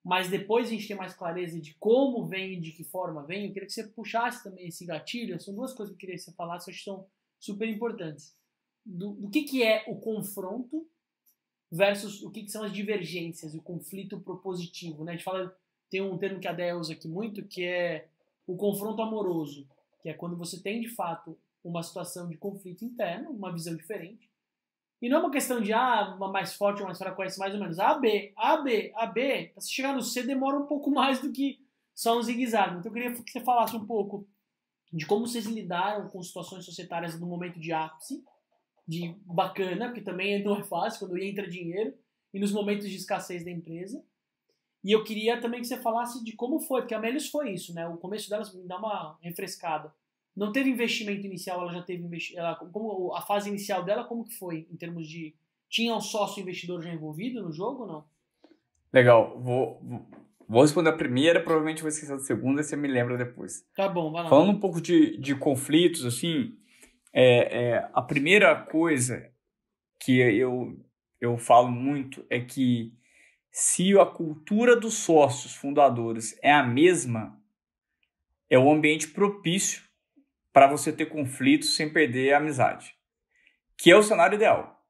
mas depois a gente ter mais clareza de como vem e de que forma vem. Eu queria que você puxasse também esse gatilho. São duas coisas que eu queria que você falasse, que eu acho que são super importantes. Do que é o confronto versus o que são as divergências, o conflito propositivo, né? A gente fala, tem um termo que a Dea usa aqui muito, que é o confronto amoroso, que é quando você tem, de fato, uma situação de conflito interno, uma visão diferente. E não é uma questão de, uma mais forte ou mais fraca, conhece mais ou menos. A, B, pra você chegar no C demora um pouco mais do que só um zigue-zague. Então eu queria que você falasse um pouco de como vocês lidaram com situações societárias no momento de ápice, de bacana, porque também não é fácil, quando entra dinheiro, e nos momentos de escassez da empresa. E eu queria também que você falasse de como foi, porque a Melius foi isso, né? O começo delas me dá uma refrescada. Não teve investimento inicial, ela já teve como a fase inicial dela, como que foi em termos de tinha um sócio investidor já envolvido no jogo ou não? Legal, vou responder a primeira, provavelmente vou esquecer a segunda, você me lembra depois. Tá bom, vai lá. Falando um pouco de conflitos, assim, a primeira coisa que eu falo muito é que se a cultura dos sócios fundadores é a mesma, é um ambiente propício para você ter conflitos sem perder a amizade, que é o cenário ideal.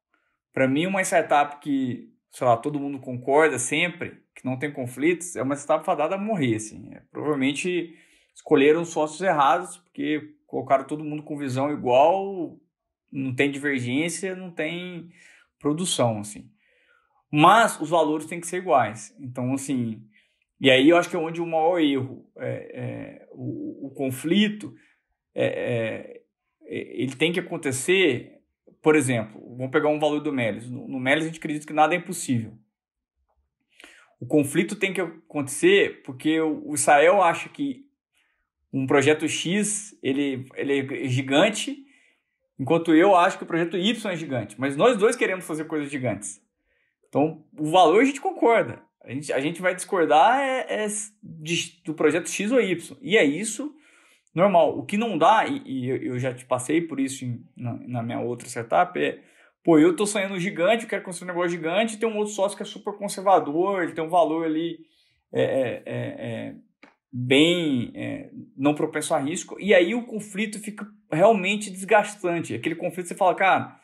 Para mim, uma startup que, sei lá, todo mundo concorda sempre, que não tem conflitos, é uma startup fadada a morrer, assim. Provavelmente escolheram os sócios errados, porque colocaram todo mundo com visão igual, não tem divergência, não tem produção, assim. Mas os valores têm que ser iguais. Então, assim, e aí eu acho que é onde o maior erro, o conflito, ele tem que acontecer. Por exemplo, vamos pegar um valor do Melius. No Melius a gente acredita que nada é impossível. O conflito tem que acontecer porque o Israel acha que um projeto X ele é gigante, enquanto eu acho que o projeto Y é gigante. Mas nós dois queremos fazer coisas gigantes. Então, o valor a gente concorda. A gente vai discordar do projeto X ou Y. E é isso normal. O que não dá, e eu já te passei por isso na minha outra startup, eu tô sonhando gigante, eu quero construir um negócio gigante, e tem um outro sócio que é super conservador, ele tem um valor ali bem não propenso a risco, e aí o conflito fica realmente desgastante. Aquele conflito você fala, cara,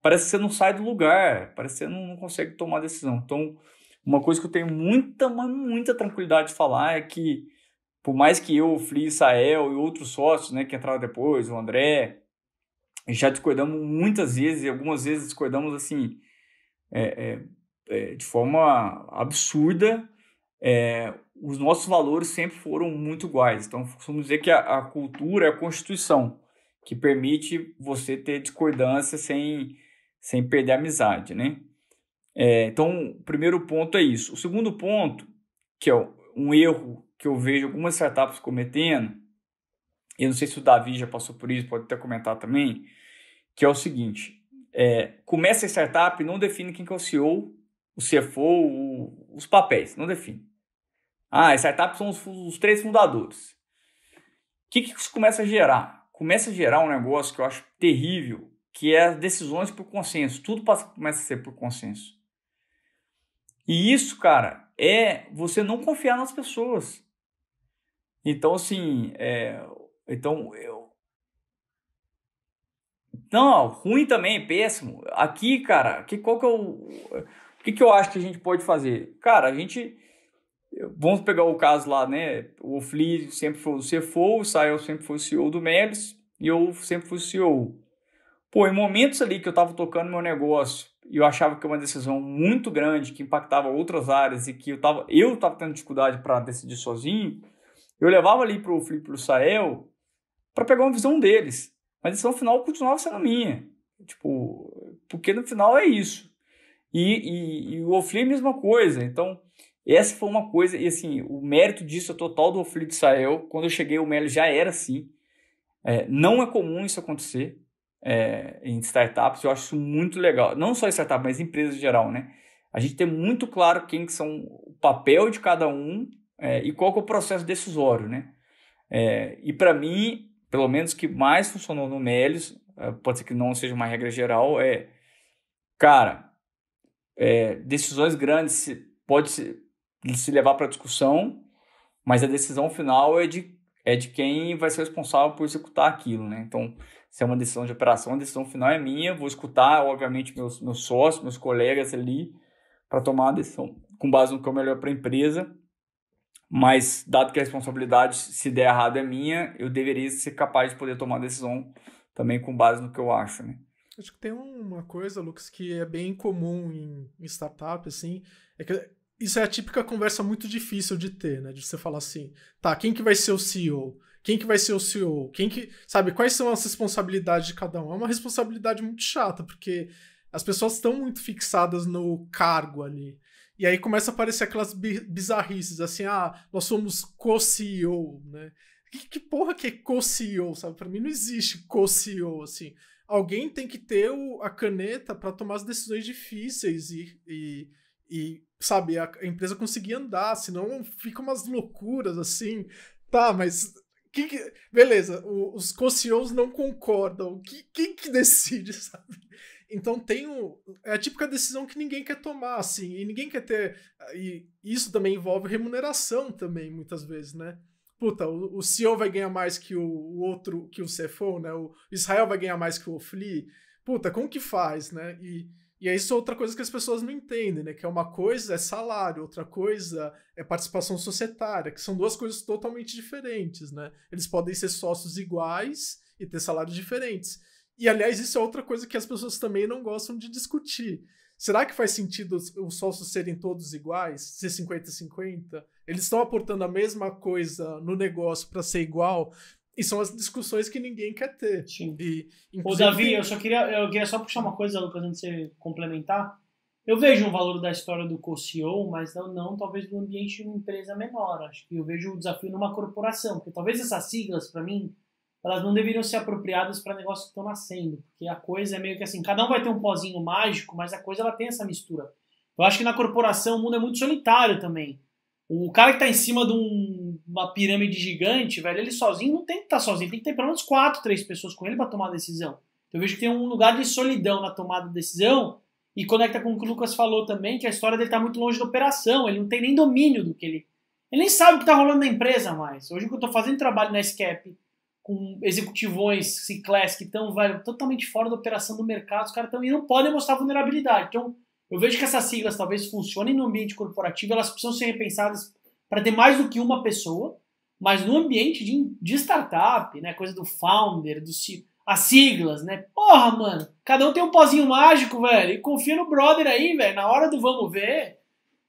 parece que você não sai do lugar, parece que você não consegue tomar decisão. Então, uma coisa que eu tenho muita tranquilidade de falar é que, por mais que eu, o Fli, Sael e outros sócios, né, que entraram depois, o André, já discordamos muitas vezes, e algumas vezes discordamos assim, de forma absurda, os nossos valores sempre foram muito iguais. Então, vamos dizer que a cultura é a constituição, que permite você ter discordância sem perder a amizade, né? Então, o primeiro ponto é isso. O segundo ponto, que é um erro que eu vejo algumas startups cometendo, eu não sei se o Davi já passou por isso, pode até comentar também, que é o seguinte, começa a startup e não define quem que é o CEO, o CFO, os papéis, não define. A startup são os 3 fundadores. O que isso começa a gerar? começa a gerar um negócio que eu acho terrível, que é as decisões por consenso. Tudo começa a ser por consenso. E isso, cara, é você não confiar nas pessoas. Então, assim, não, ruim também, péssimo. Aqui, cara, o que eu acho que a gente pode fazer? Cara, vamos pegar o caso lá, né? O Ofli sempre foi o CFO, o Sael sempre foi o CEO do Melios e eu sempre fui o CEO. Pô, em momentos ali que eu tava tocando meu negócio e eu achava que era uma decisão muito grande, que impactava outras áreas e que eu tava tendo dificuldade para decidir sozinho, eu levava ali pro Ofli e pro Sael para pegar uma visão deles. Mas a decisão final continuava sendo minha. Tipo, porque no final é isso. E o Ofli é a mesma coisa. Então, essa foi uma coisa, e assim, o mérito disso é total do Ofli de Sael. Quando eu cheguei, o Melios já era assim. Não é comum isso acontecer em startups. Eu acho isso muito legal. Não só em startups, mas em empresas em geral, né? A gente tem muito claro quem que são o papel de cada um e qual que é o processo decisório, né? E para mim, pelo menos que mais funcionou no Melios, pode ser que não seja uma regra geral, cara, decisões grandes pode se levar para discussão, mas a decisão final é de quem vai ser responsável por executar aquilo, né? Então, se é uma decisão de operação, a decisão final é minha, vou escutar, obviamente, meus sócios, meus colegas ali, para tomar a decisão com base no que é o melhor para a empresa. Mas, dado que a responsabilidade, se der errado, é minha, eu deveria ser capaz de poder tomar a decisão também com base no que eu acho, né? Acho que tem uma coisa, Lucas, que é bem comum em startup, assim, é que isso é a típica conversa muito difícil de ter, né? De você falar assim, tá, quem que vai ser o CEO? Quem que vai ser o CEO? Sabe, quais são as responsabilidades de cada um? É uma responsabilidade muito chata, porque as pessoas estão muito fixadas no cargo ali. E aí começa a aparecer aquelas bizarrices, assim, nós somos co-CEO, né? Que porra que é co-CEO, sabe? Pra mim não existe co-CEO, assim. Alguém tem que ter a caneta para tomar as decisões difíceis e sabe, a empresa conseguir andar, senão fica umas loucuras, assim. Tá, mas... beleza, os co-CEOs não concordam. Quem que decide, sabe? Então é a típica decisão que ninguém quer tomar, assim, e ninguém quer ter... E isso também envolve remuneração também, muitas vezes, né? Puta, o CEO vai ganhar mais que o outro, que o CFO, né? O Israel vai ganhar mais que o Ofli. Puta, como que faz, né? E isso é outra coisa que as pessoas não entendem, né? Que é uma coisa é salário, outra coisa é participação societária, que são duas coisas totalmente diferentes, né? Eles podem ser sócios iguais e ter salários diferentes. E, aliás, isso é outra coisa que as pessoas também não gostam de discutir. Será que faz sentido os sócios serem todos iguais? Ser 50-50? Eles estão aportando a mesma coisa no negócio para ser igual? E são as discussões que ninguém quer ter. Sim. Ô, Davi, eu queria só puxar uma coisa, Lucas, antes de você complementar. Eu vejo um valor da história do co-CEO, mas não talvez no ambiente de uma empresa menor. Acho que eu vejo o desafio numa corporação, porque talvez essas siglas, para mim, elas não deveriam ser apropriadas para negócios que estão nascendo, porque a coisa é meio que assim, cada um vai ter um pozinho mágico, mas a coisa ela tem essa mistura. Eu acho que na corporação o mundo é muito solitário também. O cara que está em cima de uma pirâmide gigante, velho, ele sozinho não tem que estar sozinho, tem que ter pelo menos 4, 3 pessoas com ele para tomar a decisão. Eu vejo que tem um lugar de solidão na tomada de decisão e conecta com o que o Lucas falou também, que a história dele está muito longe da operação, ele não tem nem domínio do que ele nem sabe o que está rolando na empresa mais. Hoje que eu estou fazendo trabalho na SCAP, com executivões C-Class que estão, velho, totalmente fora da operação do mercado, os caras estão e não podem mostrar vulnerabilidade. Então, eu vejo que essas siglas talvez funcionem no ambiente corporativo, elas precisam ser repensadas para ter mais do que uma pessoa, mas no ambiente de startup, né, coisa do founder, as siglas, né, porra, mano, cada um tem um pozinho mágico, velho, e confia no brother aí, velho, na hora do vamos ver,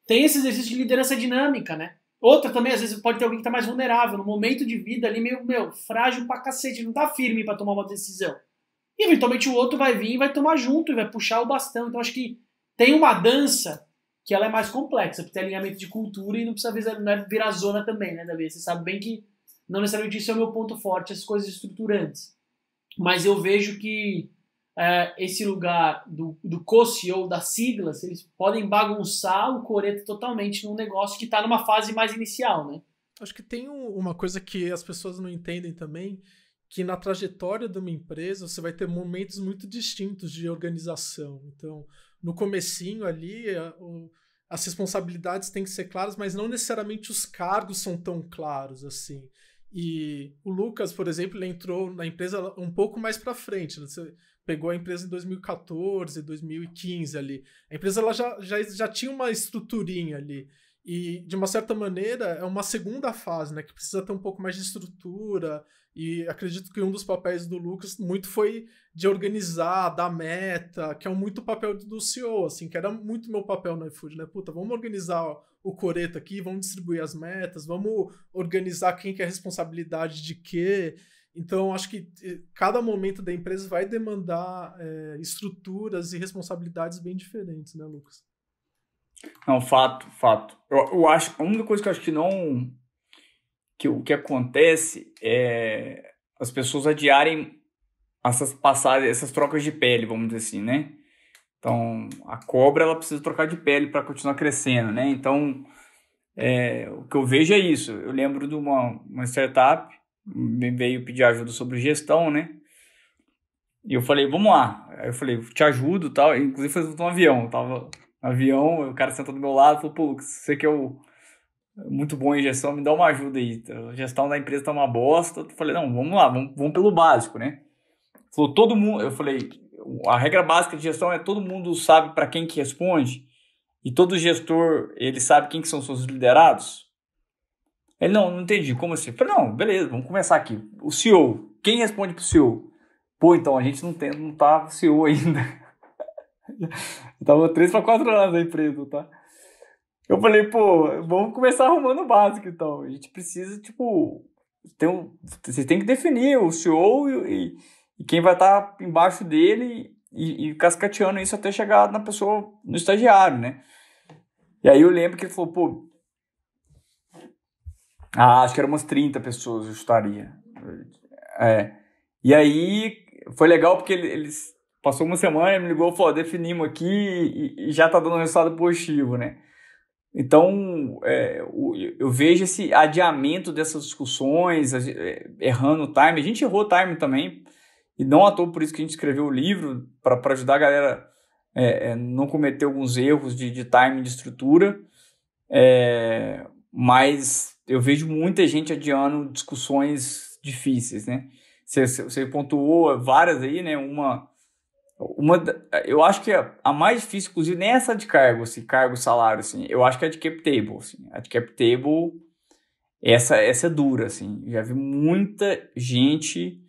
tem esse exercício de liderança dinâmica, né. Outra também, às vezes, pode ter alguém que tá mais vulnerável, no momento de vida ali, meio frágil pra cacete, não tá firme pra tomar uma decisão. E, eventualmente, o outro vai vir e vai tomar junto, e vai puxar o bastão. Então, acho que tem uma dança que ela é mais complexa, porque tem alinhamento de cultura e não precisa virar zona também, né, Davi? Você sabe bem que não necessariamente isso é o meu ponto forte, essas coisas estruturantes. Mas eu vejo que esse lugar do co-CEO, das siglas, eles podem bagunçar o coreto totalmente num negócio que está numa fase mais inicial, né? Acho que tem uma coisa que as pessoas não entendem também, que na trajetória de uma empresa você vai ter momentos muito distintos de organização. Então, no comecinho ali, as responsabilidades têm que ser claras, mas não necessariamente os cargos são tão claros assim. E o Lucas, por exemplo, ele entrou na empresa um pouco mais para frente. Você pegou a empresa em 2014, 2015 ali. A empresa ela já tinha uma estruturinha ali. E, de uma certa maneira, é uma segunda fase, né? Que precisa ter um pouco mais de estrutura. E acredito que um dos papéis do Lucas muito foi de organizar, dar meta, que é muito o papel do CEO, assim, que era muito meu papel no iFood, né? Puta, vamos organizar o coreto aqui, vamos distribuir as metas, vamos organizar quem quer responsabilidade de quê. Então, acho que cada momento da empresa vai demandar estruturas e responsabilidades bem diferentes, né, Lucas? Não, fato. Eu acho, a única coisa que eu acho que não... que o que acontece é as pessoas adiarem essas trocas de pele, vamos dizer assim, né? Então, a cobra, ela precisa trocar de pele para continuar crescendo, né? Então, o que eu vejo é isso. Eu lembro de uma startup, me veio pedir ajuda sobre gestão, né? E eu falei, vamos lá. Aí eu falei, te ajudo e tal. Inclusive, foi um avião. Eu tava no avião, o cara sentou do meu lado, falou, pô, você que é muito bom em gestão, me dá uma ajuda aí. A gestão da empresa tá uma bosta. Eu falei, não, vamos lá, vamos pelo básico, né? Falou, todo mundo... Eu falei, a regra básica de gestão é todo mundo sabe para quem que responde e todo gestor, ele sabe quem que são seus liderados. Ele, não entendi, como assim? Eu falei, não, beleza, vamos começar aqui. O CEO, quem responde pro CEO? Pô, então, a gente não tá CEO ainda. Eu tava 3 para 4 anos na empresa, tá? Eu falei, pô, vamos começar arrumando o básico, então. A gente precisa, tipo... Você tem que definir o CEO e quem vai estar embaixo dele e cascateando isso até chegar na pessoa, no estagiário, né? E aí eu lembro que ele falou, pô... acho que eram umas 30 pessoas, eu estaria. E aí foi legal porque eles... Passou uma semana, ele me ligou e falou, definimos aqui e já tá dando um resultado positivo, né? Então, eu vejo esse adiamento dessas discussões, errando o time. A gente errou o time também, e não à toa por isso que a gente escreveu o livro, para ajudar a galera não cometer alguns erros de time, de estrutura. Mas eu vejo muita gente adiando discussões difíceis, né? Você pontuou várias aí, né? Eu acho que a mais difícil, inclusive, nem é essa de cargo, assim, cargo, salário, assim. Eu acho que é a de cap table, assim. A de cap table, essa é dura, assim. Já vi muita gente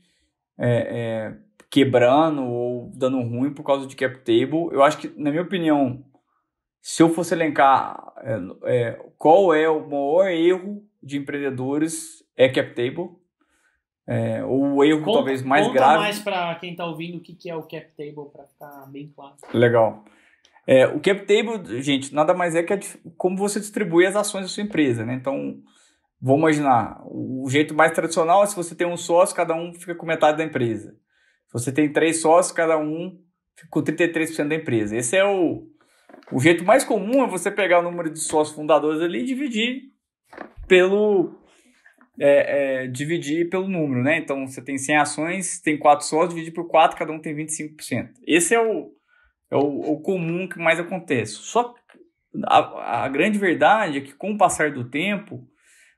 quebrando ou dando ruim por causa de cap table. Eu acho que, na minha opinião, se eu fosse elencar qual é o maior erro de empreendedores, é cap table. Ou o erro talvez mais grave. Conta mais para quem está ouvindo o que é o cap table, para ficar bem claro. Legal. O cap table, gente, nada mais é que como você distribui as ações da sua empresa, né? Então, vamos imaginar, o jeito mais tradicional é se você tem um sócio, cada um fica com metade da empresa. Se você tem 3 sócios, cada um fica com 33% da empresa. Esse é o jeito mais comum, é você pegar o número de sócios fundadores ali e dividir pelo número, né? Então, você tem 100 ações, tem 4 sócios, dividir por 4, cada um tem 25%. Esse é o comum que mais acontece. Só que a grande verdade é que, com o passar do tempo,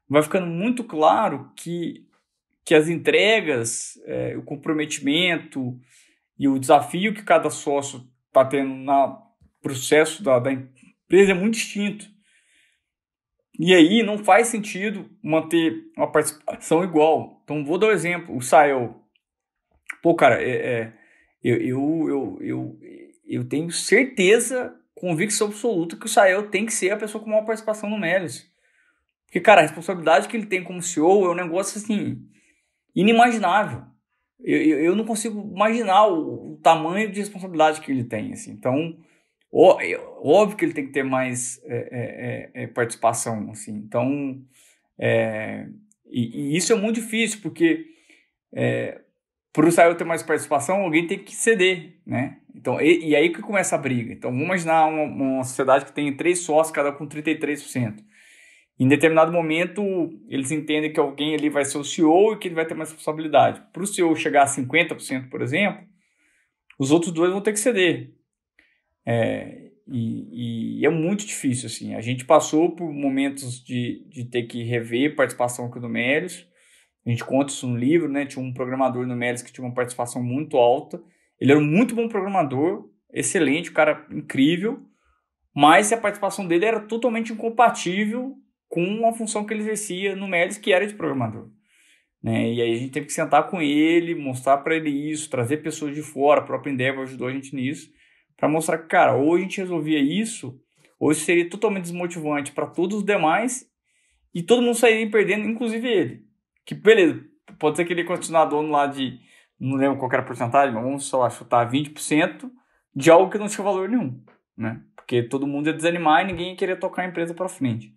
vai ficando muito claro que as entregas, o comprometimento e o desafio que cada sócio está tendo no processo da empresa é muito distinto. E aí não faz sentido manter uma participação igual. Então, vou dar um exemplo. O Sael. Pô, cara, eu tenho certeza, convicção absoluta que o Sael tem que ser a pessoa com maior participação no Melios. Porque, cara, a responsabilidade que ele tem como CEO é um negócio, assim, inimaginável. Eu não consigo imaginar o tamanho de responsabilidade que ele tem, assim. Então... óbvio que ele tem que ter mais participação, assim. Então, e isso é muito difícil, porque para o Sael ter mais participação, alguém tem que ceder, né? Então, e aí que começa a briga. Então, vamos imaginar uma sociedade que tem 3 sócios, cada com 33%. Em determinado momento, eles entendem que alguém ali vai ser o CEO e que ele vai ter mais responsabilidade. Para o CEO chegar a 50%, por exemplo, os outros 2 vão ter que ceder. E é muito difícil, assim. A gente passou por momentos de ter que rever participação aqui no Melios. A gente conta isso no livro, né? Tinha um programador no Melios que tinha uma participação muito alta. Ele era um muito bom programador, excelente, um cara incrível, mas a participação dele era totalmente incompatível com a função que ele exercia no Melios, que era de programador. Né? E aí a gente teve que sentar com ele, mostrar para ele isso, trazer pessoas de fora, a própria Endeavor ajudou a gente nisso, para mostrar que, cara, ou a gente resolvia isso, ou isso seria totalmente desmotivante para todos os demais e todo mundo sairia perdendo, inclusive ele. Que, beleza, pode ser que ele continuar dono lá de, não lembro qual era a porcentagem, mas vamos, sei lá, chutar 20% de algo que não tinha valor nenhum, né? Porque todo mundo ia desanimar e ninguém ia querer tocar a empresa para frente.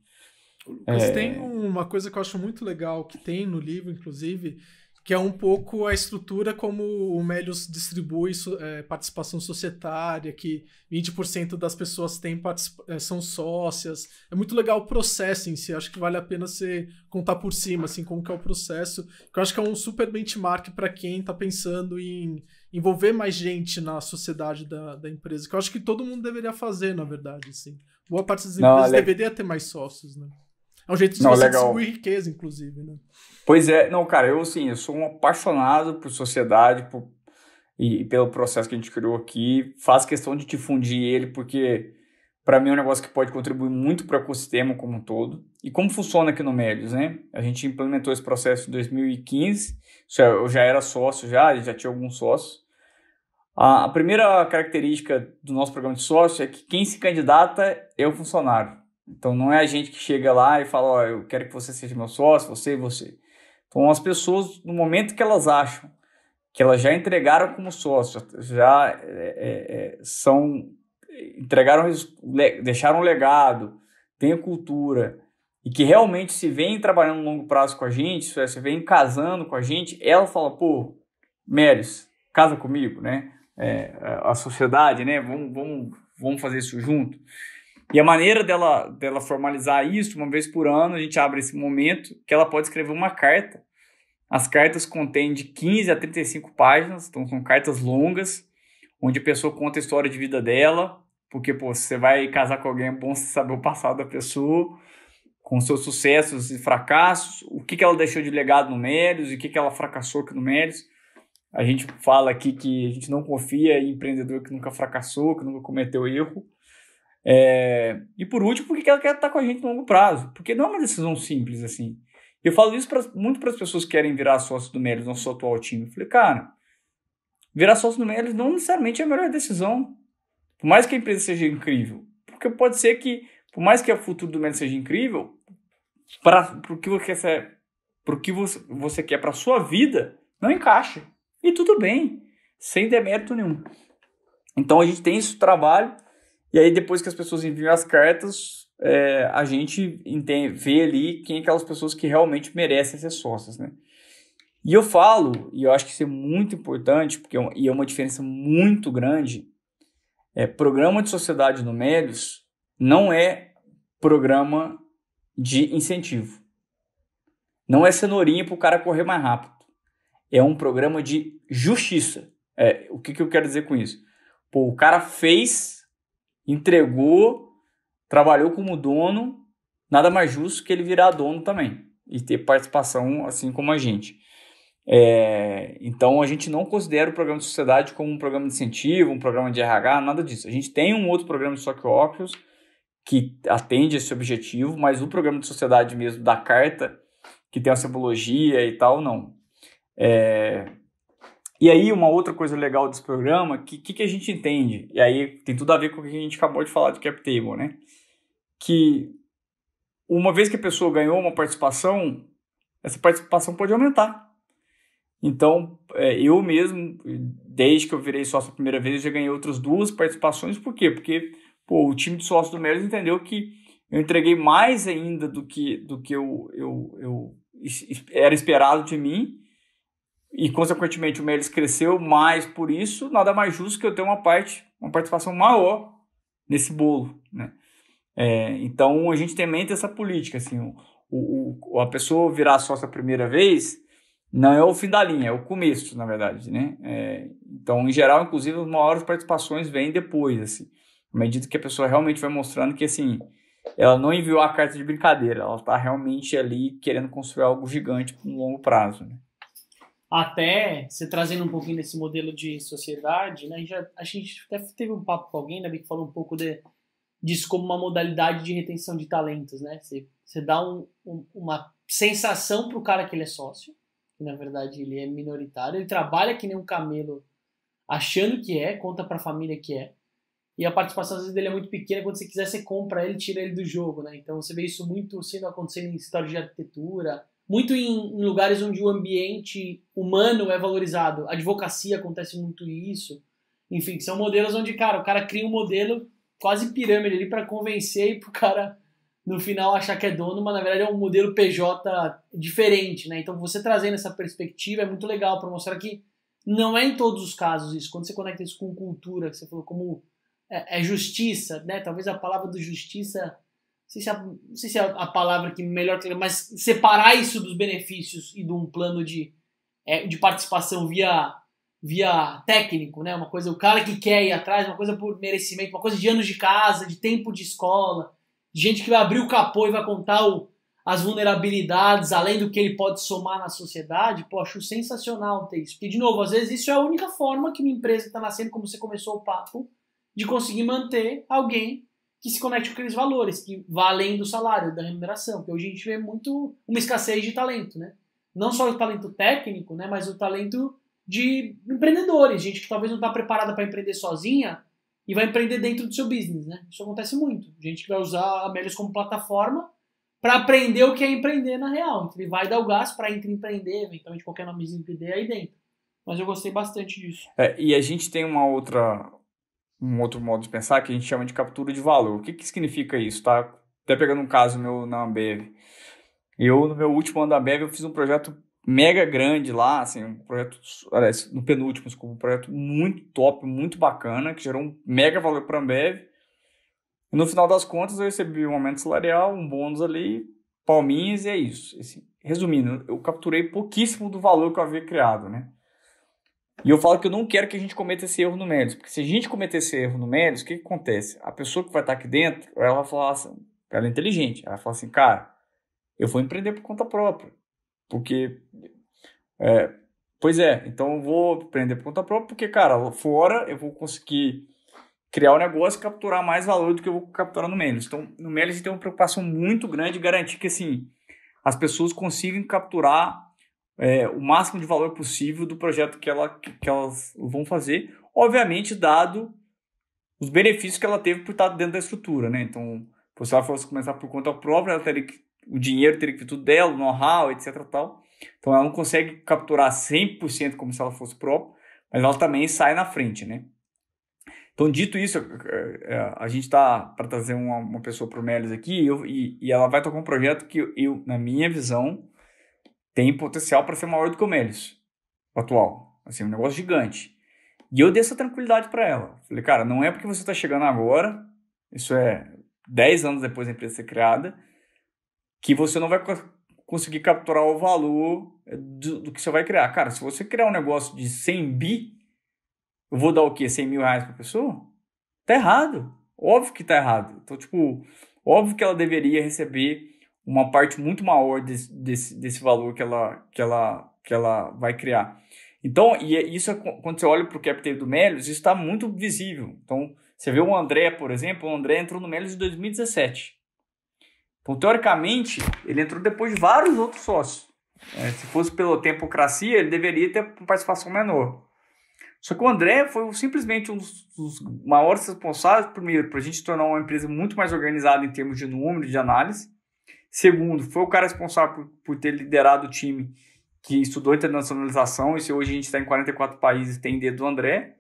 Mas tem uma coisa que eu acho muito legal, que tem no livro, inclusive, que é um pouco a estrutura como o Melios distribui participação societária, que 20% das pessoas são sócias. É muito legal o processo em si, acho que vale a pena você contar por cima, assim, como que é o processo, que eu acho que é um super benchmark para quem está pensando em envolver mais gente na sociedade da empresa, que eu acho que todo mundo deveria fazer, na verdade, assim. Boa parte das empresas deveria ter mais sócios, né? É um jeito de você distribuir riqueza, inclusive, né? Pois é. Não, cara, eu sou um apaixonado por sociedade e pelo processo que a gente criou aqui. Faço questão de difundir ele, porque para mim é um negócio que pode contribuir muito para o ecossistema como um todo. E como funciona aqui no Melios, né? A gente implementou esse processo em 2015. Eu já era sócio, já tinha alguns sócios. A primeira característica do nosso programa de sócio é que quem se candidata é o funcionário. Então, não é a gente que chega lá e fala, eu quero que você seja meu sócio, você e você. Então, as pessoas, no momento que elas acham que elas já entregaram como sócio, já deixaram um legado, têm a cultura, e que realmente se vem trabalhando no longo prazo com a gente, se vem casando com a gente, ela fala, pô, Melios, casa comigo, né? A sociedade, né? Vamos fazer isso junto. E a maneira dela formalizar isso, uma vez por ano, a gente abre esse momento que ela pode escrever uma carta. As cartas contêm de 15 a 35 páginas, então são cartas longas, onde a pessoa conta a história de vida dela, porque, pô, se você vai casar com alguém, é bom você saber o passado da pessoa, com seus sucessos e fracassos, o que ela deixou de legado no Melios e o que ela fracassou aqui no Melios. A gente fala aqui que a gente não confia em empreendedor que nunca fracassou, que nunca cometeu erro. E por último, por que ela quer estar com a gente no longo prazo? Porque não é uma decisão simples assim. Eu falo isso muito para as pessoas que querem virar sócio do Melios, nosso atual time. Eu falei, cara, virar sócio do Melios não necessariamente é a melhor decisão. Por mais que a empresa seja incrível. Porque pode ser que, por mais que o futuro do Melios seja incrível, para o que você quer para a sua vida, não encaixa. E tudo bem, sem demérito nenhum. Então a gente tem esse trabalho. E aí, depois que as pessoas enviam as cartas, a gente vê ali quem é aquelas pessoas que realmente merecem ser sócias, né? E eu falo, e eu acho que isso é muito importante, porque é uma diferença muito grande, programa de sociedade no Melios não é programa de incentivo. Não é cenourinha para o cara correr mais rápido. É um programa de justiça. O que eu quero dizer com isso? Pô, o cara entregou, trabalhou como dono, nada mais justo que ele virar dono também e ter participação assim como a gente. Então, a gente não considera o programa de sociedade como um programa de incentivo, um programa de RH, nada disso. A gente tem um outro programa de stock options que atende esse objetivo, mas o programa de sociedade mesmo da carta, que tem a simbologia e tal, não. E aí, uma outra coisa legal desse programa, que a gente entende, e aí tem tudo a ver com o que a gente acabou de falar de cap table, né? Que uma vez que a pessoa ganhou uma participação, essa participação pode aumentar. Então, eu mesmo, desde que eu virei sócio a primeira vez, eu já ganhei outras 2 participações. Por quê? Porque o time de sócio do Melios entendeu que eu entreguei mais ainda do que eu era esperado de mim. E, consequentemente, o Melios cresceu mais por isso, nada mais justo que eu ter uma participação maior nesse bolo, né? Então, a gente também tem essa política, assim, a pessoa virar sócia a primeira vez não é o fim da linha, é o começo, na verdade, né? Então, em geral, inclusive, as maiores participações vêm depois, assim, à medida que a pessoa realmente vai mostrando que, assim, ela não enviou a carta de brincadeira, ela está realmente ali querendo construir algo gigante por um longo prazo, né? Até, você trazendo um pouquinho desse modelo de sociedade, né? A gente até teve um papo com alguém, né, que falou um pouco disso como uma modalidade de retenção de talentos, né? Você dá uma sensação para o cara que ele é sócio, que na verdade ele é minoritário, ele trabalha que nem um camelo achando que conta para a família que e a participação às vezes dele é muito pequena, quando você quiser você compra ele, tira ele do jogo, né? Então você vê isso muito sendo acontecendo em histórias de arquitetura, muito em lugares onde o ambiente humano é valorizado, a advocacia acontece muito isso, enfim, são modelos onde, cara, o cara cria um modelo quase pirâmide ali para convencer e pro cara no final achar que é dono, mas na verdade é um modelo PJ diferente, né? Então você trazendo essa perspectiva é muito legal para mostrar que não é em todos os casos isso. Quando você conecta isso com cultura, que você falou como justiça, né? Talvez a palavra do justiça, não sei se é a palavra que melhor, mas separar isso dos benefícios e de um plano de participação via técnico, né? Uma coisa, o cara que quer ir atrás, uma coisa por merecimento, uma coisa de anos de casa, de tempo de escola, de gente que vai abrir o capô e vai contar as vulnerabilidades, além do que ele pode somar na sociedade. Pô, acho sensacional ter isso. Porque, de novo, às vezes isso é a única forma que uma empresa está nascendo, como você começou o papo, de conseguir manter alguém que se conecte com aqueles valores, que vá além do salário, da remuneração. Porque hoje a gente vê muito uma escassez de talento, né? Não só o talento técnico, né? Mas o talento de empreendedores, gente que talvez não está preparada para empreender sozinha e vai empreender dentro do seu business, né? Isso acontece muito. Gente que vai usar a Melius como plataforma para aprender o que é empreender na real. Então ele vai dar o gás para empreender, eventualmente qualquer nomezinho que dê aí dentro. Mas eu gostei bastante disso. E a gente tem um outro modo de pensar que a gente chama de captura de valor. O que significa isso, tá? Até pegando um caso meu na Ambev. No meu último ano da Ambev, eu fiz um projeto mega grande lá, assim, um projeto, aliás, no penúltimo, um projeto muito top, muito bacana, que gerou um mega valor para a Ambev. E no final das contas, eu recebi um aumento salarial, um bônus ali, palminhas, e é isso. Assim, resumindo, eu capturei pouquíssimo do valor que eu havia criado, né? E eu falo que eu não quero que a gente cometa esse erro no Melius, porque se a gente cometer esse erro no Melius, o que acontece? A pessoa que vai estar aqui dentro, ela vai falar assim, ela é inteligente, ela vai falar assim, cara, eu vou empreender por conta própria, porque, então eu vou empreender por conta própria, porque, cara, fora eu vou conseguir criar um negócio e capturar mais valor do que eu vou capturar no Melius. Então, no Melius a gente tem uma preocupação muito grande de garantir que, assim, as pessoas consigam capturar o máximo de valor possível do projeto que elas vão fazer, obviamente, dado os benefícios que ela teve por estar dentro da estrutura, né? Então, se ela fosse começar por conta própria, o dinheiro teria que vir tudo dela, o know-how, etc. Tal. Então, ela não consegue capturar 100% como se ela fosse própria, mas ela também sai na frente, né? Então, dito isso, a gente está para trazer uma pessoa para o Melius aqui e ela vai tocar um projeto que eu, na minha visão, tem potencial para ser maior do que o Melius atual. Assim, um negócio gigante. E eu dei essa tranquilidade para ela. Falei, cara, não é porque você está chegando agora, isso é 10 anos depois da empresa ser criada, que você não vai conseguir capturar o valor do que você vai criar. Cara, se você criar um negócio de 100 bi, eu vou dar o quê? 100 mil reais para a pessoa? Tá errado. Óbvio que tá errado. Então, óbvio que ela deveria receber uma parte muito maior desse valor que ela vai criar. Então, isso quando você olha para o cap table do Melius, isso está muito visível. Então, você vê o André, por exemplo, o André entrou no Melius em 2017. Então, teoricamente, ele entrou depois de vários outros sócios. Se fosse pela tempocracia, ele deveria ter uma participação menor. Só que o André foi simplesmente um dos maiores responsáveis, primeiro, para a gente tornar uma empresa muito mais organizada em termos de número de análise. Segundo, foi o cara responsável por ter liderado o time que estudou internacionalização, e hoje a gente está em 44 países, tem dedo do André.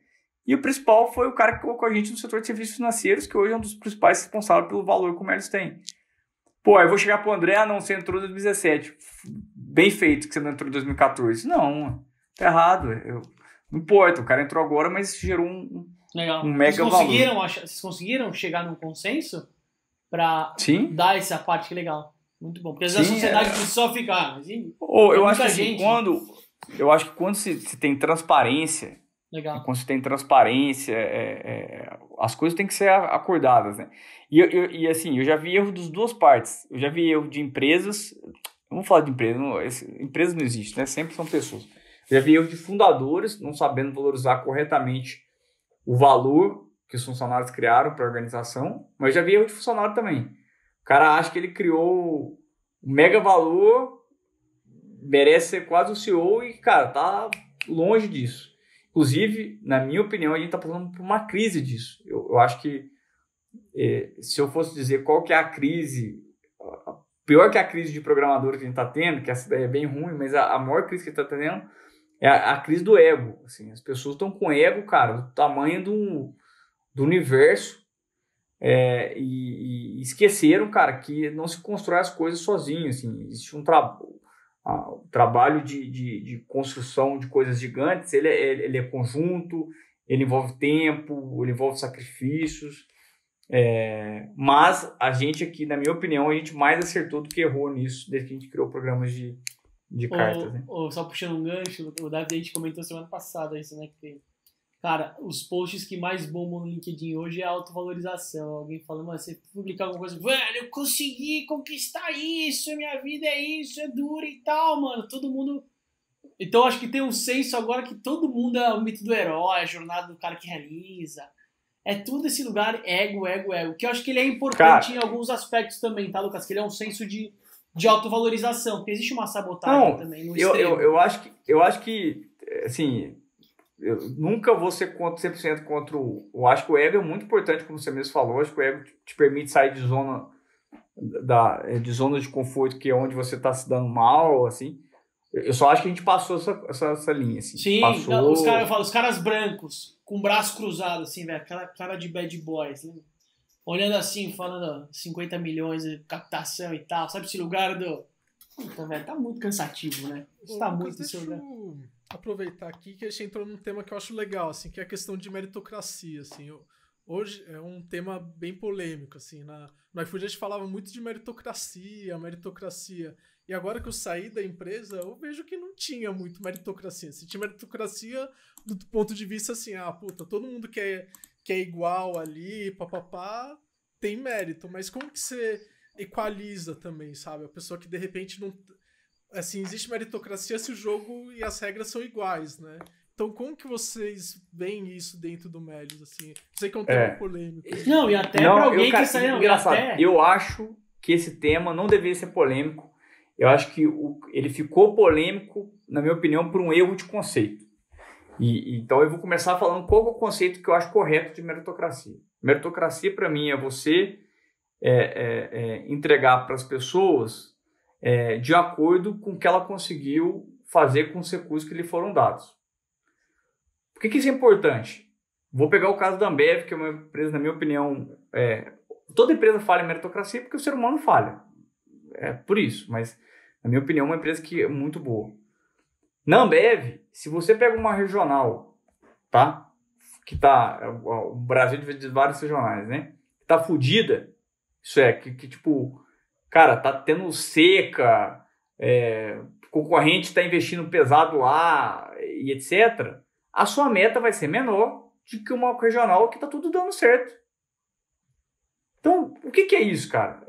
E o principal foi o cara que colocou a gente no setor de serviços financeiros, que hoje é um dos principais responsáveis pelo valor que o Melius tem. Pô, eu vou chegar pro André, não, você entrou em 2017. Bem feito que você não entrou em 2014. Não, tá errado. Não importa, o cara entrou agora, mas gerou um Legal. mega valor. Vocês conseguiram chegar num consenso? pra Sim. dar essa parte que é legal. Muito bom. Porque às vezes a sociedade só fica... Imagina, eu acho que assim, quando se tem transparência, legal. Quando você tem transparência, as coisas têm que ser acordadas, né? E assim, eu já vi erro das duas partes. Eu já vi erro de empresas... Vamos falar de empresas. Empresas não existem, né? Sempre são pessoas. Eu já vi erro de fundadores não sabendo valorizar corretamente o valor que os funcionários criaram para a organização, mas eu já vi erro de funcionário também. O cara acha que ele criou um mega valor, merece ser quase o CEO e, cara, tá longe disso. Inclusive, na minha opinião, a gente está passando por uma crise disso. Eu acho que, se eu fosse dizer qual que é a crise, pior que a crise de programador que a gente está tendo, que essa ideia é bem ruim, mas a maior crise que a gente está tendo é a crise do ego. Assim, as pessoas estão com ego, cara, do tamanho do universo, e esqueceram, cara, que não se constrói as coisas sozinho. Assim, existe um trabalho de construção de coisas gigantes, ele é conjunto, ele envolve tempo, ele envolve sacrifícios, mas a gente aqui, na minha opinião, a gente mais acertou do que errou nisso, desde que a gente criou programas de cartas. Né? Só puxando um gancho, o David, a gente comentou semana passada isso, né? Que, cara, os posts que mais bombam no LinkedIn hoje é a autovalorização. Alguém falando, mas você publicar alguma coisa, velho, eu consegui conquistar isso, minha vida é isso, é dura e tal, mano. Todo mundo... Então acho que tem um senso agora que todo mundo é o mito do herói, a jornada do cara que realiza. É tudo esse lugar ego, que eu acho que ele é importante em alguns aspectos também, tá, Lucas? Que ele é um senso de autovalorização, porque existe uma sabotagem também no extremo. Eu acho que, assim, eu nunca vou ser 100% contra eu acho que o ego é muito importante, como você mesmo falou. Acho que o ego te permite sair de zona de conforto, que é onde você está se dando mal, assim. Eu só acho que a gente passou essa linha, assim. Sim, passou... os caras brancos, com o braço cruzado, assim, velho, aquela cara de bad boys, né? Olhando assim, falando 50 milhões de captação e tal, sabe esse lugar do... Puta, velho, tá muito cansativo, né? Isso tá muito esse lugar. Aproveitar aqui que a gente entrou num tema que eu acho legal, assim, que é a questão de meritocracia, assim. Hoje é um tema bem polêmico, assim. No iFood a gente falava muito de meritocracia. E agora que eu saí da empresa, eu vejo que não tinha muito meritocracia. Se tinha meritocracia do ponto de vista assim, puta, todo mundo que é igual ali, papapá, tem mérito. Mas como que você equaliza também, sabe? A pessoa que de repente não... Assim, existe meritocracia se o jogo e as regras são iguais, né? Então, como que vocês veem isso dentro do Melios, assim? Sei que é um tema polêmico. Não, e até pra alguém que saiu... Engraçado, eu acho que esse tema não deveria ser polêmico. Eu acho que ele ficou polêmico, na minha opinião, por um erro de conceito. Então, eu vou começar falando qual é o conceito que eu acho correto de meritocracia. Meritocracia, para mim, é você entregar para as pessoas de acordo com o que ela conseguiu fazer com os recursos que lhe foram dados. Por que isso é importante? Vou pegar o caso da Ambev, que é uma empresa, na minha opinião... toda empresa falha em meritocracia porque o ser humano falha. É por isso, mas, na minha opinião, é uma empresa que é muito boa. Na Ambev, se você pega uma regional, tá? Que tá... O Brasil divide de vários regionais, né? Tá fodida. Isso que tipo... Cara, tá tendo seca, concorrente tá investindo pesado lá, e etc. A sua meta vai ser menor do que uma regional que tá tudo dando certo. Então, o que é isso, cara?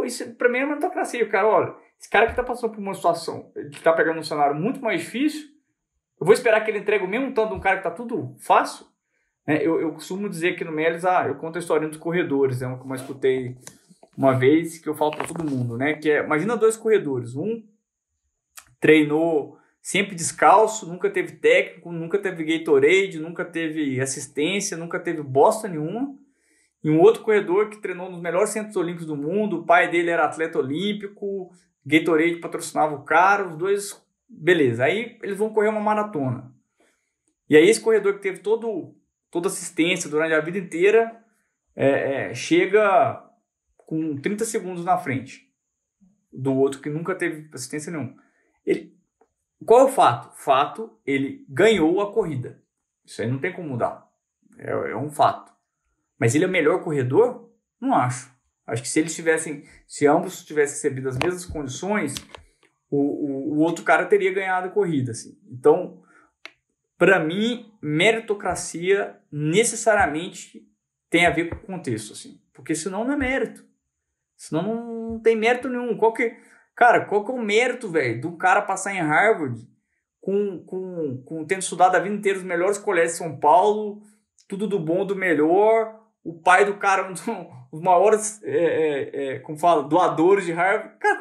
Isso pra mim é meritocracia. Cara, olha, esse cara que tá passando por uma situação, que tá pegando um cenário muito mais difícil, eu vou esperar que ele entregue o mesmo tanto de um cara que tá tudo fácil? Eu costumo dizer que no Melios, eu conto a história dos corredores, é uma que eu escutei uma vez, que eu falo pra todo mundo, né? Que imagina dois corredores, um treinou sempre descalço, nunca teve técnico, nunca teve Gatorade, nunca teve assistência, nunca teve bosta nenhuma. E um outro corredor que treinou nos melhores centros olímpicos do mundo, o pai dele era atleta olímpico, Gatorade patrocinava o cara, os dois, beleza. Aí eles vão correr uma maratona. E aí esse corredor que teve toda assistência durante a vida inteira, chega com 30 segundos na frente do outro que nunca teve assistência nenhuma. Qual é o fato? Fato, ele ganhou a corrida. Isso aí não tem como mudar. É um fato. Mas ele é o melhor corredor? Não acho. Acho que se ambos tivessem recebido as mesmas condições, o outro cara teria ganhado a corrida, assim. Então, para mim, meritocracia necessariamente tem a ver com o contexto, assim. Porque senão não é mérito. Senão não tem mérito nenhum. Qual que é o mérito, velho, do cara passar em Harvard com tendo estudado a vida inteira os melhores colégios de São Paulo, tudo do bom, do melhor, o pai do cara, um dos maiores, como fala, doadores de Harvard. Cara,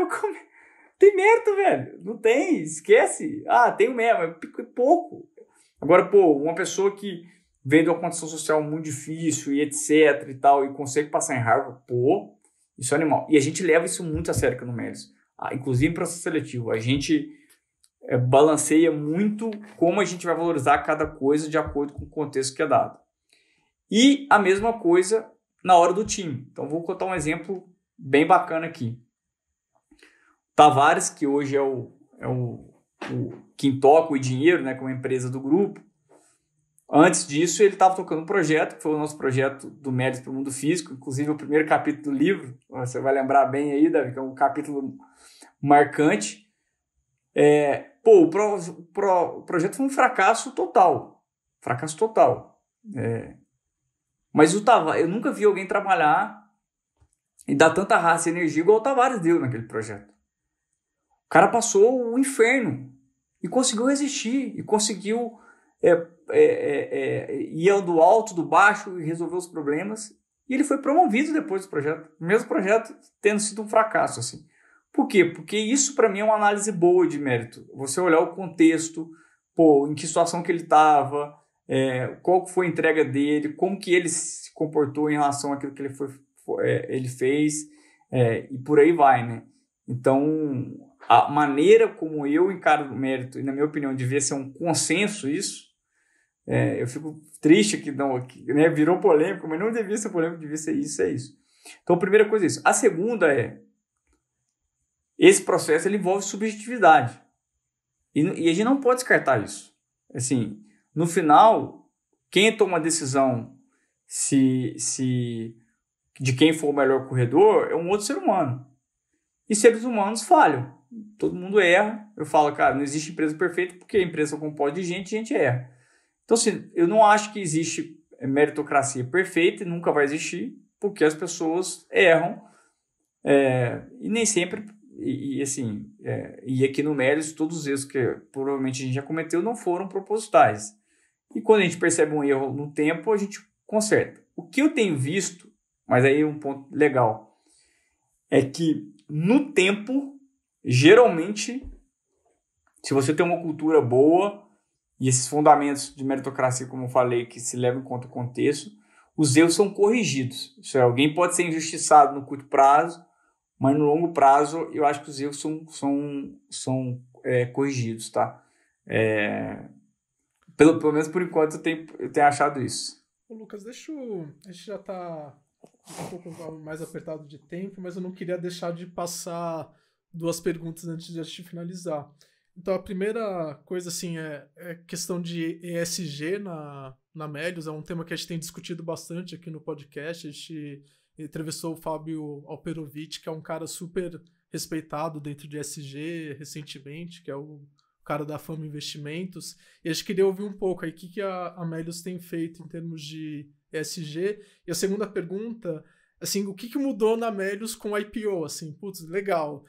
tem mérito, velho. Não tem, esquece. Tem o mesmo, é pouco. Agora, uma pessoa que vem de uma condição social muito difícil e etc e tal, e consegue passar em Harvard, isso é animal. E a gente leva isso muito a sério aqui no Melius. Inclusive em processo seletivo. A gente balanceia muito como a gente vai valorizar cada coisa de acordo com o contexto que é dado. E a mesma coisa na hora do time. Então, vou contar um exemplo bem bacana aqui. Tavares, que hoje é o quem toca o dinheiro, né, como empresa do grupo. Antes disso, ele estava tocando um projeto, que foi o nosso projeto do Melius para o Mundo Físico, inclusive o primeiro capítulo do livro, você vai lembrar bem aí, Davi, que é um capítulo marcante. O projeto foi um fracasso total. Mas o Tavares, eu nunca vi alguém trabalhar e dar tanta raça e energia igual o Tavares deu naquele projeto. O cara passou o inferno e conseguiu resistir, e conseguiu ir do alto, do baixo e resolver os problemas. E ele foi promovido depois do projeto, mesmo projeto tendo sido um fracasso, assim. Por quê? Porque isso para mim é uma análise boa de mérito. Você olhar o contexto, em que situação que ele estava, qual foi a entrega dele, como que ele se comportou em relação àquilo que ele fez, e por aí vai, né? Então, a maneira como eu encaro o mérito, e na minha opinião devia ser um consenso isso, eu fico triste que né, virou polêmico, mas não devia ser polêmico, devia ser isso. Então, a primeira coisa é isso. A segunda esse processo ele envolve subjetividade. E a gente não pode descartar isso. Assim, no final, quem toma a decisão de quem for o melhor corredor é um outro ser humano. E seres humanos falham. Todo mundo erra. Eu falo, cara, não existe empresa perfeita porque a empresa compõe de gente erra. Então, assim, eu não acho que existe meritocracia perfeita e nunca vai existir, porque as pessoas erram e nem sempre, e aqui no Melius, todos os erros que provavelmente a gente já cometeu não foram propositais. E quando a gente percebe um erro no tempo, a gente conserta. O que eu tenho visto, mas aí um ponto legal, é que no tempo, geralmente, se você tem uma cultura boa e esses fundamentos de meritocracia, como eu falei, que se levam em conta o contexto, os erros são corrigidos. Alguém pode ser injustiçado no curto prazo, mas no longo prazo eu acho que os erros são corrigidos, tá? Pelo menos por enquanto eu tenho achado isso. Ô, Lucas, a gente já tá um pouco mais apertado de tempo, mas eu não queria deixar de passar 2 perguntas antes de a gente finalizar. Então, a primeira coisa, assim, é questão de ESG na Melius. É um tema que a gente tem discutido bastante aqui no podcast. A gente entrevistou o Fábio Alperovitch, que é um cara super respeitado dentro de ESG recentemente, que é o cara da Fama Investimentos. E a gente queria ouvir um pouco aí o que a Melius tem feito em termos de ESG. E a segunda pergunta, assim, o que mudou na Melius com o IPO? Assim, putz, legal.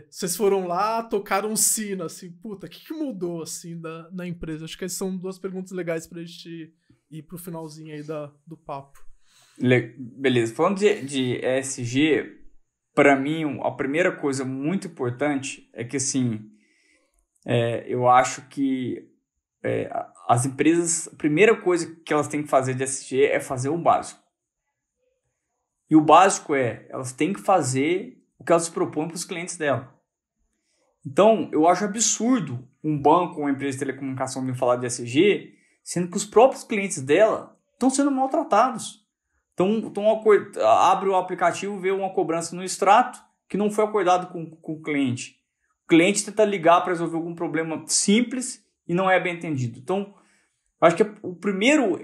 Vocês foram lá, tocaram um sino, assim, puta, o que mudou, assim, na empresa? Acho que essas são 2 perguntas legais pra gente ir pro finalzinho aí do papo. Beleza. Falando de ESG, para mim, a primeira coisa muito importante é que, assim, eu acho que as empresas, a primeira coisa que elas têm que fazer de ESG é fazer o básico. E o básico elas têm que fazer o que elas se propõem para os clientes dela. Então, eu acho absurdo um banco, uma empresa de telecomunicação me falar de ESG, sendo que os próprios clientes dela estão sendo maltratados. Então abre o aplicativo, vê uma cobrança no extrato que não foi acordado com o cliente. O cliente tenta ligar para resolver algum problema simples e não é bem entendido. Então, acho que o primeiro...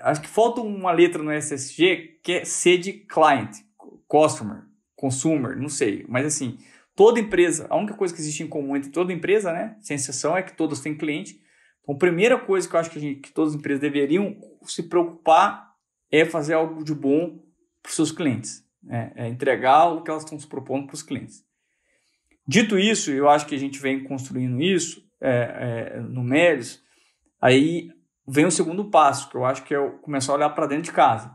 Acho que falta uma letra no ESG que é C de client. customer, consumer, não sei. Mas assim, toda empresa, a única coisa que existe em comum entre toda empresa, né, sem exceção, é que todas têm cliente. Então, a primeira coisa que eu acho que todas as empresas deveriam se preocupar é fazer algo de bom para os seus clientes. É entregar o que elas estão se propondo para os clientes. Dito isso, eu acho que a gente vem construindo isso no Melios. Aí vem o segundo passo, que eu acho que é começar a olhar para dentro de casa.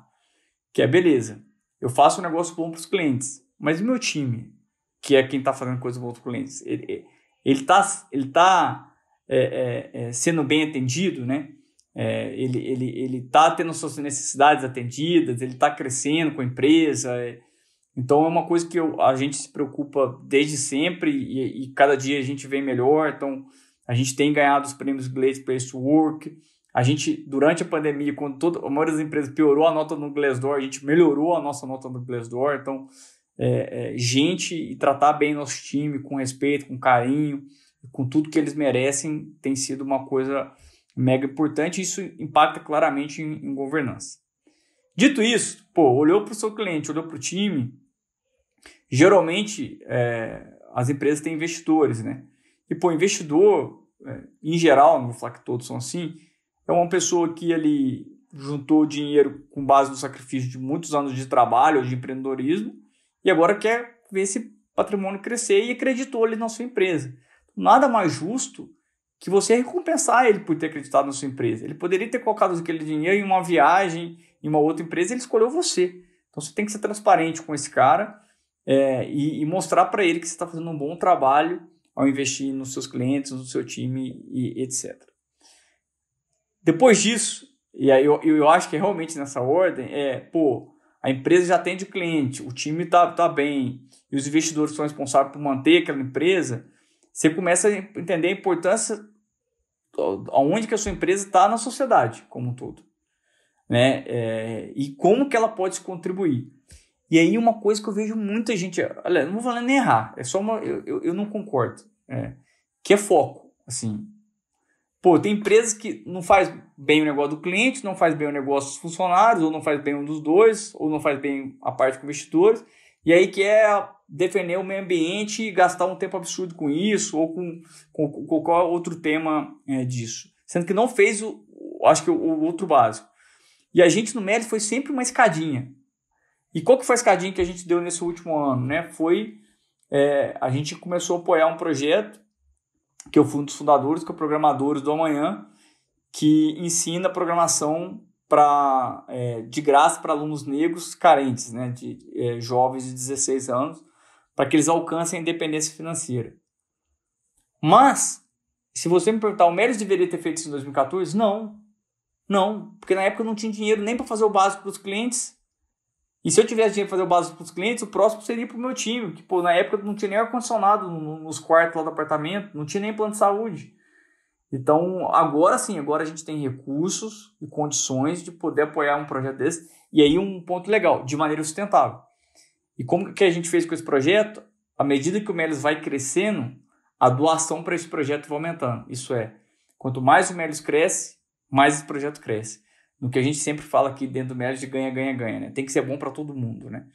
Que é, beleza, eu faço um negócio bom para os clientes, mas e meu time, que é quem está fazendo coisa boa para os clientes? Ele tá sendo bem atendido, né? Ele está tendo suas necessidades atendidas, ele está crescendo com a empresa. Então, é uma coisa que a gente se preocupa desde sempre e cada dia a gente vem melhor. Então, a gente tem ganhado os prêmios Great Place to Work. A gente, durante a pandemia, quando a maioria das empresas piorou a nota no Glassdoor, a gente melhorou a nossa nota no Glassdoor. Então, gente e tratar bem nosso time com respeito, com carinho, com tudo que eles merecem, tem sido uma coisa mega importante. E isso impacta claramente em governança. Dito isso, olhou para o seu cliente, olhou para o time, geralmente as empresas têm investidores, né? E, investidor, em geral, não vou falar que todos são assim, é uma pessoa que ele juntou dinheiro com base no sacrifício de muitos anos de trabalho ou de empreendedorismo e agora quer ver esse patrimônio crescer e acreditou ali na sua empresa. Nada mais justo que você recompensar ele por ter acreditado na sua empresa. Ele poderia ter colocado aquele dinheiro em uma viagem, em uma outra empresa, ele escolheu você. Então, você tem que ser transparente com esse cara e mostrar para ele que você está fazendo um bom trabalho ao investir nos seus clientes, no seu time e etc. Depois disso, e aí eu acho que realmente nessa ordem, a empresa já atende o cliente, o time está bem, e os investidores são responsáveis por manter aquela empresa, você começa a entender a importância aonde que a sua empresa está na sociedade como um todo, né? E como que ela pode contribuir. E aí uma coisa que eu vejo muita gente, olha, não vou falar nem errar, é só eu não concordo, que é foco, assim. Tem empresas que não faz bem o negócio do cliente, não faz bem o negócio dos funcionários, ou não faz bem um dos dois, ou não faz bem a parte com investidores, e aí quer defender o meio ambiente e gastar um tempo absurdo com isso, ou com qualquer outro tema disso. Sendo que não fez, acho que o outro básico. E a gente no Melios foi sempre uma escadinha. E qual que foi a escadinha que a gente deu nesse último ano? Né? A gente começou a apoiar um projeto, que eu fui um dos fundadores, que é o Programadores do Amanhã, que ensina programação de graça para alunos negros carentes, né? Jovens de 16 anos, para que eles alcancem a independência financeira. Mas, se você me perguntar, o Melios deveria ter feito isso em 2014? Não, porque na época eu não tinha dinheiro nem para fazer o básico para os clientes. E se eu tivesse dinheiro para fazer o básico para os clientes, o próximo seria para o meu time, que na época não tinha nem ar-condicionado nos quartos lá do apartamento, não tinha nem plano de saúde. Então, agora sim, agora a gente tem recursos e condições de poder apoiar um projeto desse. E aí um ponto legal, de maneira sustentável. E como que a gente fez com esse projeto? À medida que o Melios vai crescendo, a doação para esse projeto vai aumentando. Isso é, quanto mais o Melios cresce, mais esse projeto cresce. No que a gente sempre fala aqui dentro do Melios de ganha, ganha, ganha, né? Tem que ser bom para todo mundo, né?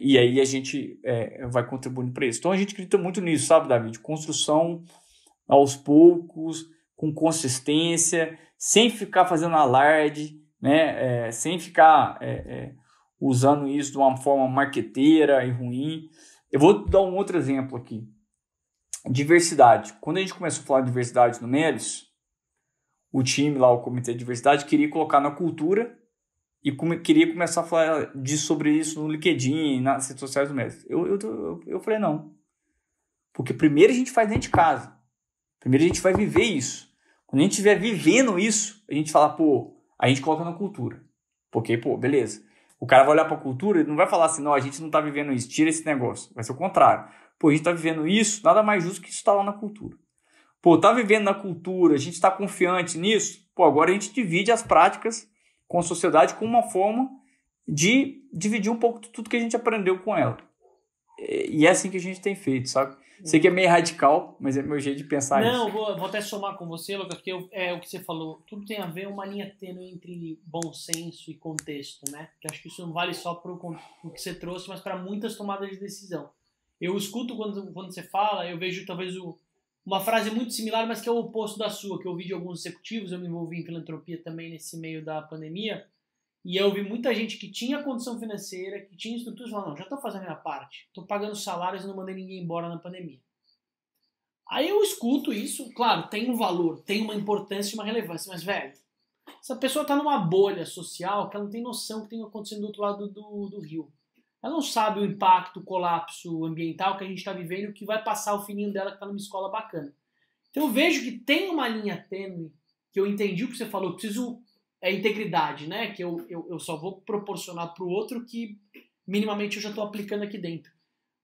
E aí a gente vai contribuindo para isso. Então a gente acredita muito nisso, sabe, David? Construção aos poucos, com consistência, sem ficar fazendo alarde, né? Sem ficar usando isso de uma forma marqueteira e ruim. Eu vou dar um outro exemplo aqui. Diversidade. Quando a gente começou a falar de diversidade no Melios, o time lá, o Comitê de Diversidade, queria colocar na cultura e queria começar a falar sobre isso no LinkedIn, nas redes sociais do Melios. Eu falei, não. Porque primeiro a gente faz dentro de casa. Primeiro a gente vai viver isso. Quando a gente estiver vivendo isso, a gente fala, a gente coloca na cultura. Porque, beleza. O cara vai olhar para a cultura e não vai falar assim, não, a gente não está vivendo isso, tira esse negócio. Vai ser o contrário. A gente está vivendo isso, nada mais justo que isso está lá na cultura. Tá vivendo na cultura, a gente está confiante nisso, agora a gente divide as práticas com a sociedade como uma forma de dividir um pouco de tudo que a gente aprendeu com ela. E é assim que a gente tem feito, sabe? Sei que é meio radical, mas é meu jeito de pensar isso. Não, vou até somar com você, Lucas, porque é o que você falou. Tudo tem a ver uma linha tênue entre bom senso e contexto, né? Que acho que isso não vale só para o que você trouxe, mas para muitas tomadas de decisão. Eu escuto quando você fala, eu vejo talvez uma frase muito similar, mas que é o oposto da sua, que eu ouvi de alguns executivos, eu me envolvi em filantropia também nesse meio da pandemia, e eu vi muita gente que tinha condição financeira, que tinha estrutura, falando, não, já estou fazendo a minha parte, estou pagando salários e não mandei ninguém embora na pandemia. Aí eu escuto isso, claro, tem um valor, tem uma importância e uma relevância, mas, velho, essa pessoa está numa bolha social que ela não tem noção que tem acontecendo do outro lado do rio. Ela não sabe o impacto, o colapso ambiental que a gente está vivendo, que vai passar o filhinho dela que está numa escola bacana. Então eu vejo que tem uma linha tênue, que eu entendi o que você falou, eu preciso... É integridade, né? Que eu só vou proporcionar para o outro que minimamente eu já estou aplicando aqui dentro.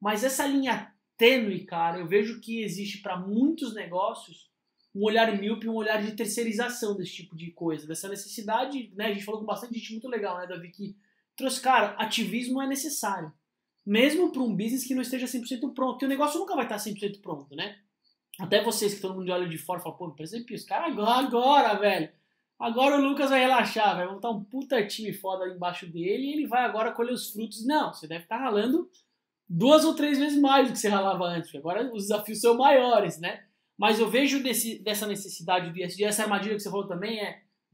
Mas essa linha tênue, cara, eu vejo que existe para muitos negócios um olhar míope, um olhar de terceirização desse tipo de coisa, dessa necessidade, né? A gente falou com bastante gente muito legal, né, Davi, que trouxe, cara, ativismo é necessário. Mesmo para um business que não esteja 100% pronto, porque o negócio nunca vai estar 100% pronto, né? Até vocês que todo mundo olha de fora e fala, pô, por exemplo, os caras agora, velho. Agora o Lucas vai relaxar, vai montar um puta time foda ali embaixo dele e ele vai agora colher os frutos. Não, você deve estar ralando 2 ou 3 vezes mais do que você ralava antes, porque agora os desafios são maiores, né? Mas eu vejo dessa necessidade de ESG, essa armadilha que você falou também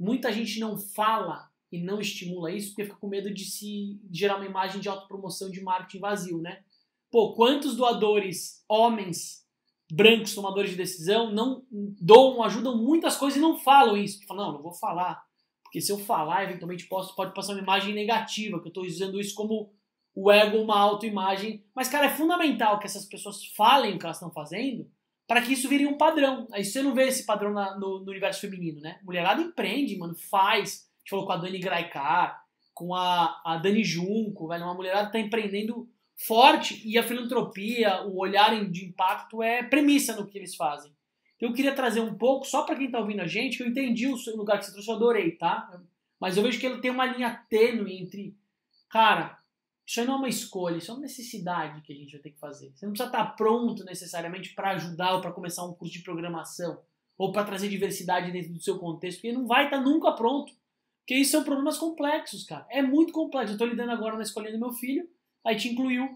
muita gente não fala e não estimula isso porque fica com medo de gerar uma imagem de autopromoção de marketing vazio, né? Pô, quantos doadores, homens, brancos, tomadores de decisão, não ajudam muitas coisas e não falam isso. Falam, não vou falar, porque se eu falar, eventualmente pode passar uma imagem negativa, que eu estou usando isso como o ego, uma autoimagem. Mas, cara, é fundamental que essas pessoas falem o que elas estão fazendo para que isso vire um padrão. Aí você não vê esse padrão no universo feminino, né? Mulherada empreende, mano, faz. A gente falou com a Dani Graikar, com a Dani Junco, velho, uma mulherada que tá empreendendo forte, e a filantropia, o olhar de impacto é premissa no que eles fazem. Eu queria trazer um pouco, só para quem está ouvindo a gente, que eu entendi o lugar que você trouxe, eu adorei, tá? Mas eu vejo que ele tem uma linha tênue entre, cara, isso aí não é uma escolha, isso é uma necessidade que a gente vai ter que fazer. Você não precisa estar pronto necessariamente para ajudar ou para começar um curso de programação ou para trazer diversidade dentro do seu contexto, porque não vai estar nunca pronto. Porque isso são problemas complexos, cara. É muito complexo. Eu estou lidando agora na escolinha do meu filho. Aí te incluiu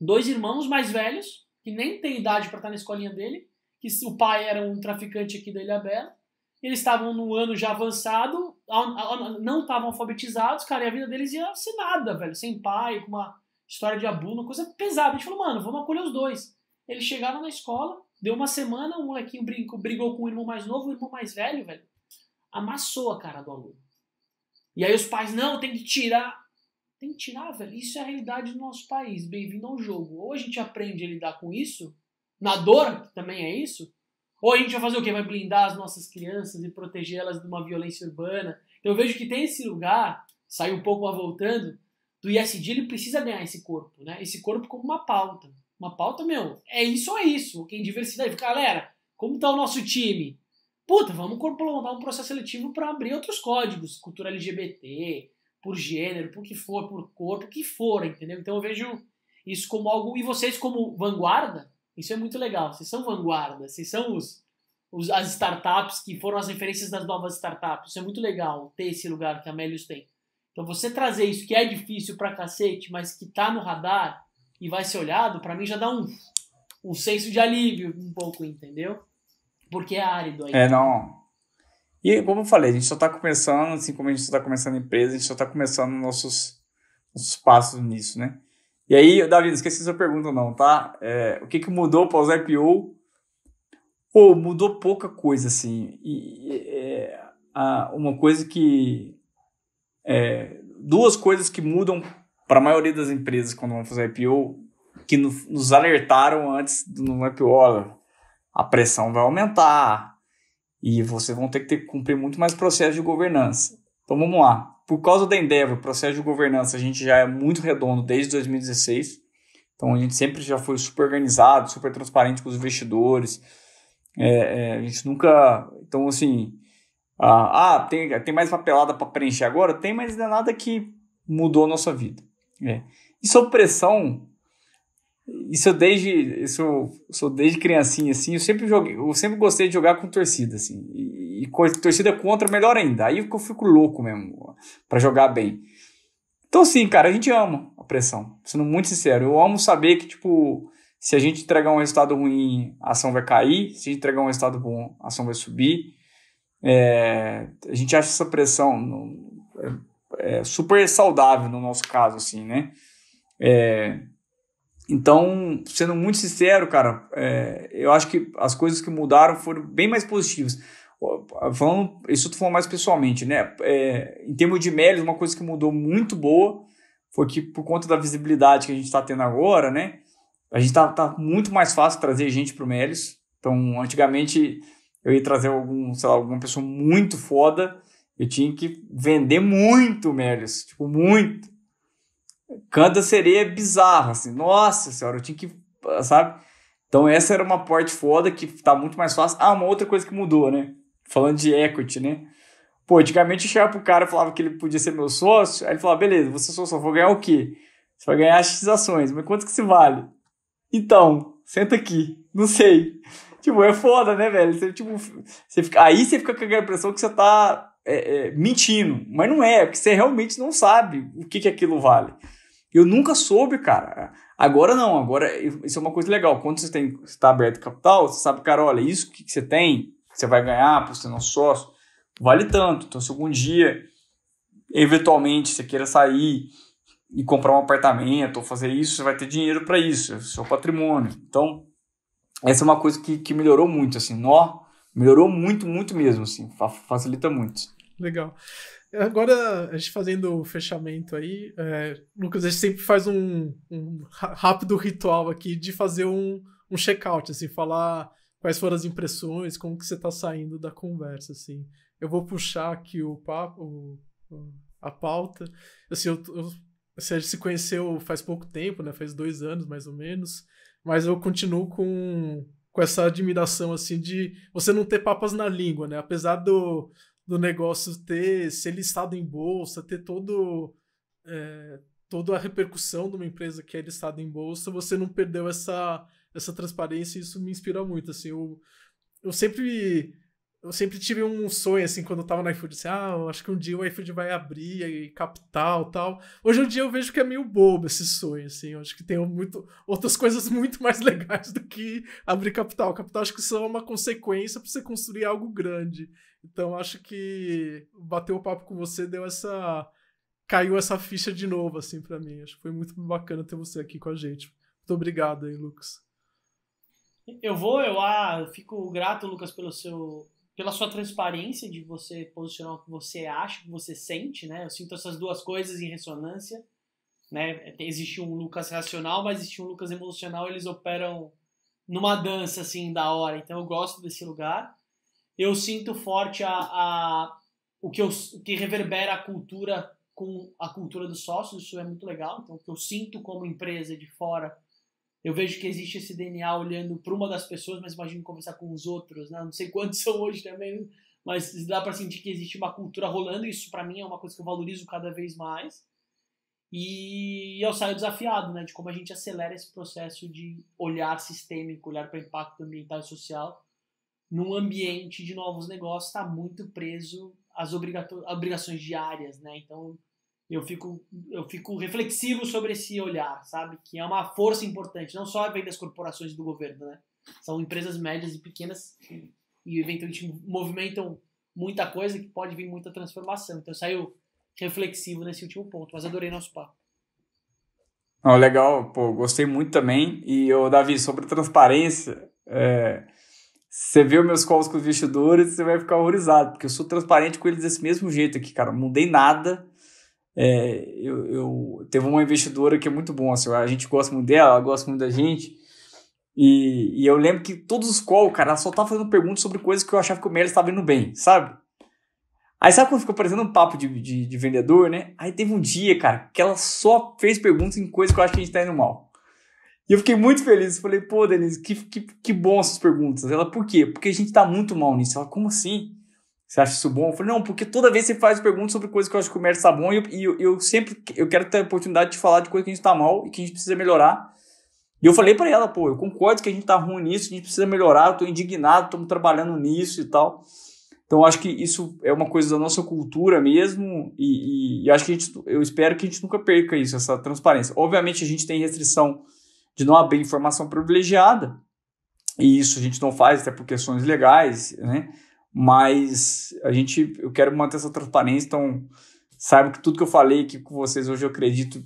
2 irmãos mais velhos, que nem tem idade para estar na escolinha dele, que o pai era um traficante aqui da Ilhabela, eles estavam no ano já avançado, não estavam alfabetizados, cara, e a vida deles ia ser nada, velho, sem pai, com uma história de abuso, uma coisa pesada. A gente falou, mano, vamos acolher os 2. Eles chegaram na escola, deu uma semana, o molequinho brigou com o irmão mais novo, o irmão mais velho, velho, amassou a cara do aluno. E aí os pais, não, tem que tirar. Tem que tirar, velho. Isso é a realidade do nosso país. Bem-vindo ao jogo. Ou a gente aprende a lidar com isso, na dor, que também é isso, ou a gente vai fazer o quê? Vai blindar as nossas crianças e proteger elas de uma violência urbana. Então eu vejo que tem esse lugar, sai um pouco voltando, do ISD, ele precisa ganhar esse corpo, né? Esse corpo como uma pauta. Uma pauta, meu, é isso ou é isso? Quem diversidade. Galera, como tá o nosso time? Puta, vamos montar um processo seletivo para abrir outros códigos. Cultura LGBT, por gênero, por que for, por cor, por que for, entendeu? Então eu vejo isso como algo... E vocês como vanguarda, isso é muito legal. Vocês são vanguarda, vocês são as startups que foram as referências das novas startups. Isso é muito legal, ter esse lugar que a Melius tem. Então você trazer isso, que é difícil pra cacete, mas que tá no radar e vai ser olhado, pra mim já dá um senso de alívio um pouco, entendeu? Porque é árido aí. Não... E como eu falei, a gente só está começando, assim como a gente só está começando a empresa, a gente só está começando nossos passos nisso, né? E aí, Davi, não esqueci sua pergunta não, tá? O que mudou para os IPO? Pô, mudou pouca coisa, assim. Uma coisa que... 2 coisas que mudam para a maioria das empresas quando vão fazer IPO, que nos alertaram antes do IPO, olha, a pressão vai aumentar, e vocês vão ter que cumprir muito mais processo de governança. Então vamos lá. Por causa da Endeavor, o processo de governança a gente já é muito redondo desde 2016. Então a gente sempre já foi super organizado, super transparente com os investidores. A gente nunca... Então assim... tem mais papelada para preencher agora? Tem, mas não é nada que mudou a nossa vida. E sob pressão... Isso eu sou desde criancinha, assim, eu sempre gostei de jogar com torcida, assim, e com torcida contra, melhor ainda, aí que eu fico louco mesmo, pra jogar bem. Então, assim, cara, a gente ama a pressão, sendo muito sincero, eu amo saber que, tipo, se a gente entregar um resultado ruim, a ação vai cair, se a gente entregar um resultado bom, a ação vai subir, a gente acha essa pressão super saudável no nosso caso, assim, né? Então, sendo muito sincero, cara, eu acho que as coisas que mudaram foram bem mais positivas. Isso eu tô falando mais pessoalmente, né? Em termos de Melios, uma coisa que mudou muito boa foi que, por conta da visibilidade que a gente está tendo agora, né? A gente tá muito mais fácil trazer gente pro Melios. Então, antigamente, eu ia trazer alguma pessoa muito foda, eu tinha que vender muito Melios, tipo, muito. Canta sereia é bizarro, assim, nossa senhora, eu tinha que, sabe? Então essa era uma parte foda que tá muito mais fácil. Uma outra coisa que mudou, né? Falando de equity, né? Pô, antigamente eu chegava pro cara e falava que ele podia ser meu sócio, aí ele falava, beleza, você é sócio, vou ganhar o quê? Você vai ganhar X ações, mas quanto que se vale? Então, senta aqui, não sei. Tipo, é foda, né, velho? Você fica com a impressão que você tá mentindo, mas não é, porque você realmente não sabe o que aquilo vale. Eu nunca soube, cara. Agora não, agora isso é uma coisa legal. Quando você está aberto capital, você sabe, cara, olha, isso que você tem, que você vai ganhar por ser nosso sócio, vale tanto. Então, se algum dia, eventualmente, você queira sair e comprar um apartamento ou fazer isso, você vai ter dinheiro para isso, é o seu patrimônio. Então, essa é uma coisa que melhorou muito, assim, melhorou muito, muito mesmo, assim, facilita muito. Legal. Agora, a gente fazendo o fechamento aí, Lucas, a gente sempre faz um rápido ritual aqui de fazer um check-out, assim, falar quais foram as impressões, como que você tá saindo da conversa, assim. Eu vou puxar aqui a pauta. Assim, a gente se conheceu faz pouco tempo, né? Faz 2 anos, mais ou menos, mas eu continuo com essa admiração, assim, de você não ter papas na língua, né? Apesar do negócio ser listado em bolsa, ter toda a repercussão de uma empresa que é listada em bolsa, você não perdeu essa transparência, e isso me inspira muito, assim, eu sempre tive um sonho, assim, quando eu tava no iFood, assim, eu acho que um dia o iFood vai abrir e capital, tal. Hoje em dia eu vejo que é meio bobo esse sonho, assim, eu acho que tem outras coisas muito mais legais do que abrir capital. Capital acho que só é uma consequência para você construir algo grande. Então acho que bater o papo com você caiu essa ficha de novo, assim, para mim. Acho que foi muito bacana ter você aqui com a gente. Muito obrigado aí, Lucas. Eu fico grato, Lucas, pela sua transparência de você posicionar o que você acha, o que você sente, né? Eu sinto essas duas coisas em ressonância, né? Existe um Lucas racional, mas existe um Lucas emocional, eles operam numa dança, assim, da hora. Então eu gosto desse lugar. Eu sinto forte o que reverbera a cultura com a cultura dos sócios, isso é muito legal. Então o que eu sinto como empresa de fora, eu vejo que existe esse DNA olhando para uma das pessoas, mas imagino conversar com os outros, né? Não sei quantos são hoje também, mas dá para sentir que existe uma cultura rolando, e isso para mim é uma coisa que eu valorizo cada vez mais. E eu saio desafiado, né, de como a gente acelera esse processo de olhar sistêmico, olhar para o impacto ambiental e social num ambiente de novos negócios, está muito preso às obrigações diárias, né? Então eu fico reflexivo sobre esse olhar, sabe? Que é uma força importante, não só vem das corporações do governo, né? São empresas médias e pequenas e eventualmente movimentam muita coisa, que pode vir muita transformação. Então eu saio reflexivo nesse último ponto, mas adorei nosso papo. Legal, pô, gostei muito também. E, Davi, sobre transparência, você vê os meus calls com os investidores, você vai ficar horrorizado, porque eu sou transparente com eles desse mesmo jeito aqui, cara, não mudei nada. Eu teve uma investidora que é muito bom, assim, a gente gosta muito dela, ela gosta muito da gente, e eu lembro que todos os calls, cara, ela só tava fazendo perguntas sobre coisas que eu achava que o Melios estava indo bem, sabe? Aí sabe quando ficou parecendo um papo de vendedor, né? Aí teve um dia, cara, que ela só fez perguntas em coisas que eu acho que a gente tá indo mal. E eu fiquei muito feliz. Falei, pô, Denise, que bom essas perguntas. Ela, por quê? Porque a gente tá muito mal nisso. Ela, como assim? Você acha isso bom? Eu falei, não, porque toda vez você faz perguntas sobre coisas que eu acho que o Melios tá bom, e eu sempre quero ter a oportunidade de falar de coisas que a gente tá mal e que a gente precisa melhorar. E eu falei para ela, pô, eu concordo que a gente tá ruim nisso, a gente precisa melhorar, eu tô indignado, estamos trabalhando nisso e tal. Então, eu acho que isso é uma coisa da nossa cultura mesmo e acho que eu espero que a gente nunca perca isso, essa transparência. Obviamente, a gente tem restrição de não abrir informação privilegiada, e isso a gente não faz até por questões legais, né? Mas eu quero manter essa transparência, então saiba que tudo que eu falei aqui com vocês hoje eu acredito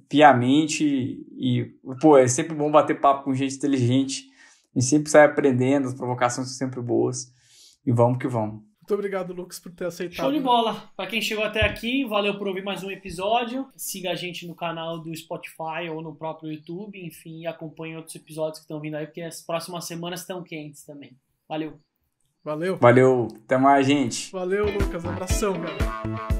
piamente e pô, é sempre bom bater papo com gente inteligente, a gente sempre sai aprendendo, as provocações são sempre boas e vamos que vamos. Muito obrigado, Lucas, por ter aceitado. Show de bola! Para quem chegou até aqui, valeu por ouvir mais um episódio. Siga a gente no canal do Spotify ou no próprio YouTube, enfim, e acompanhe outros episódios que estão vindo aí, porque as próximas semanas estão quentes também. Valeu! Valeu! Valeu! Até mais, gente! Valeu, Lucas! Abração, cara!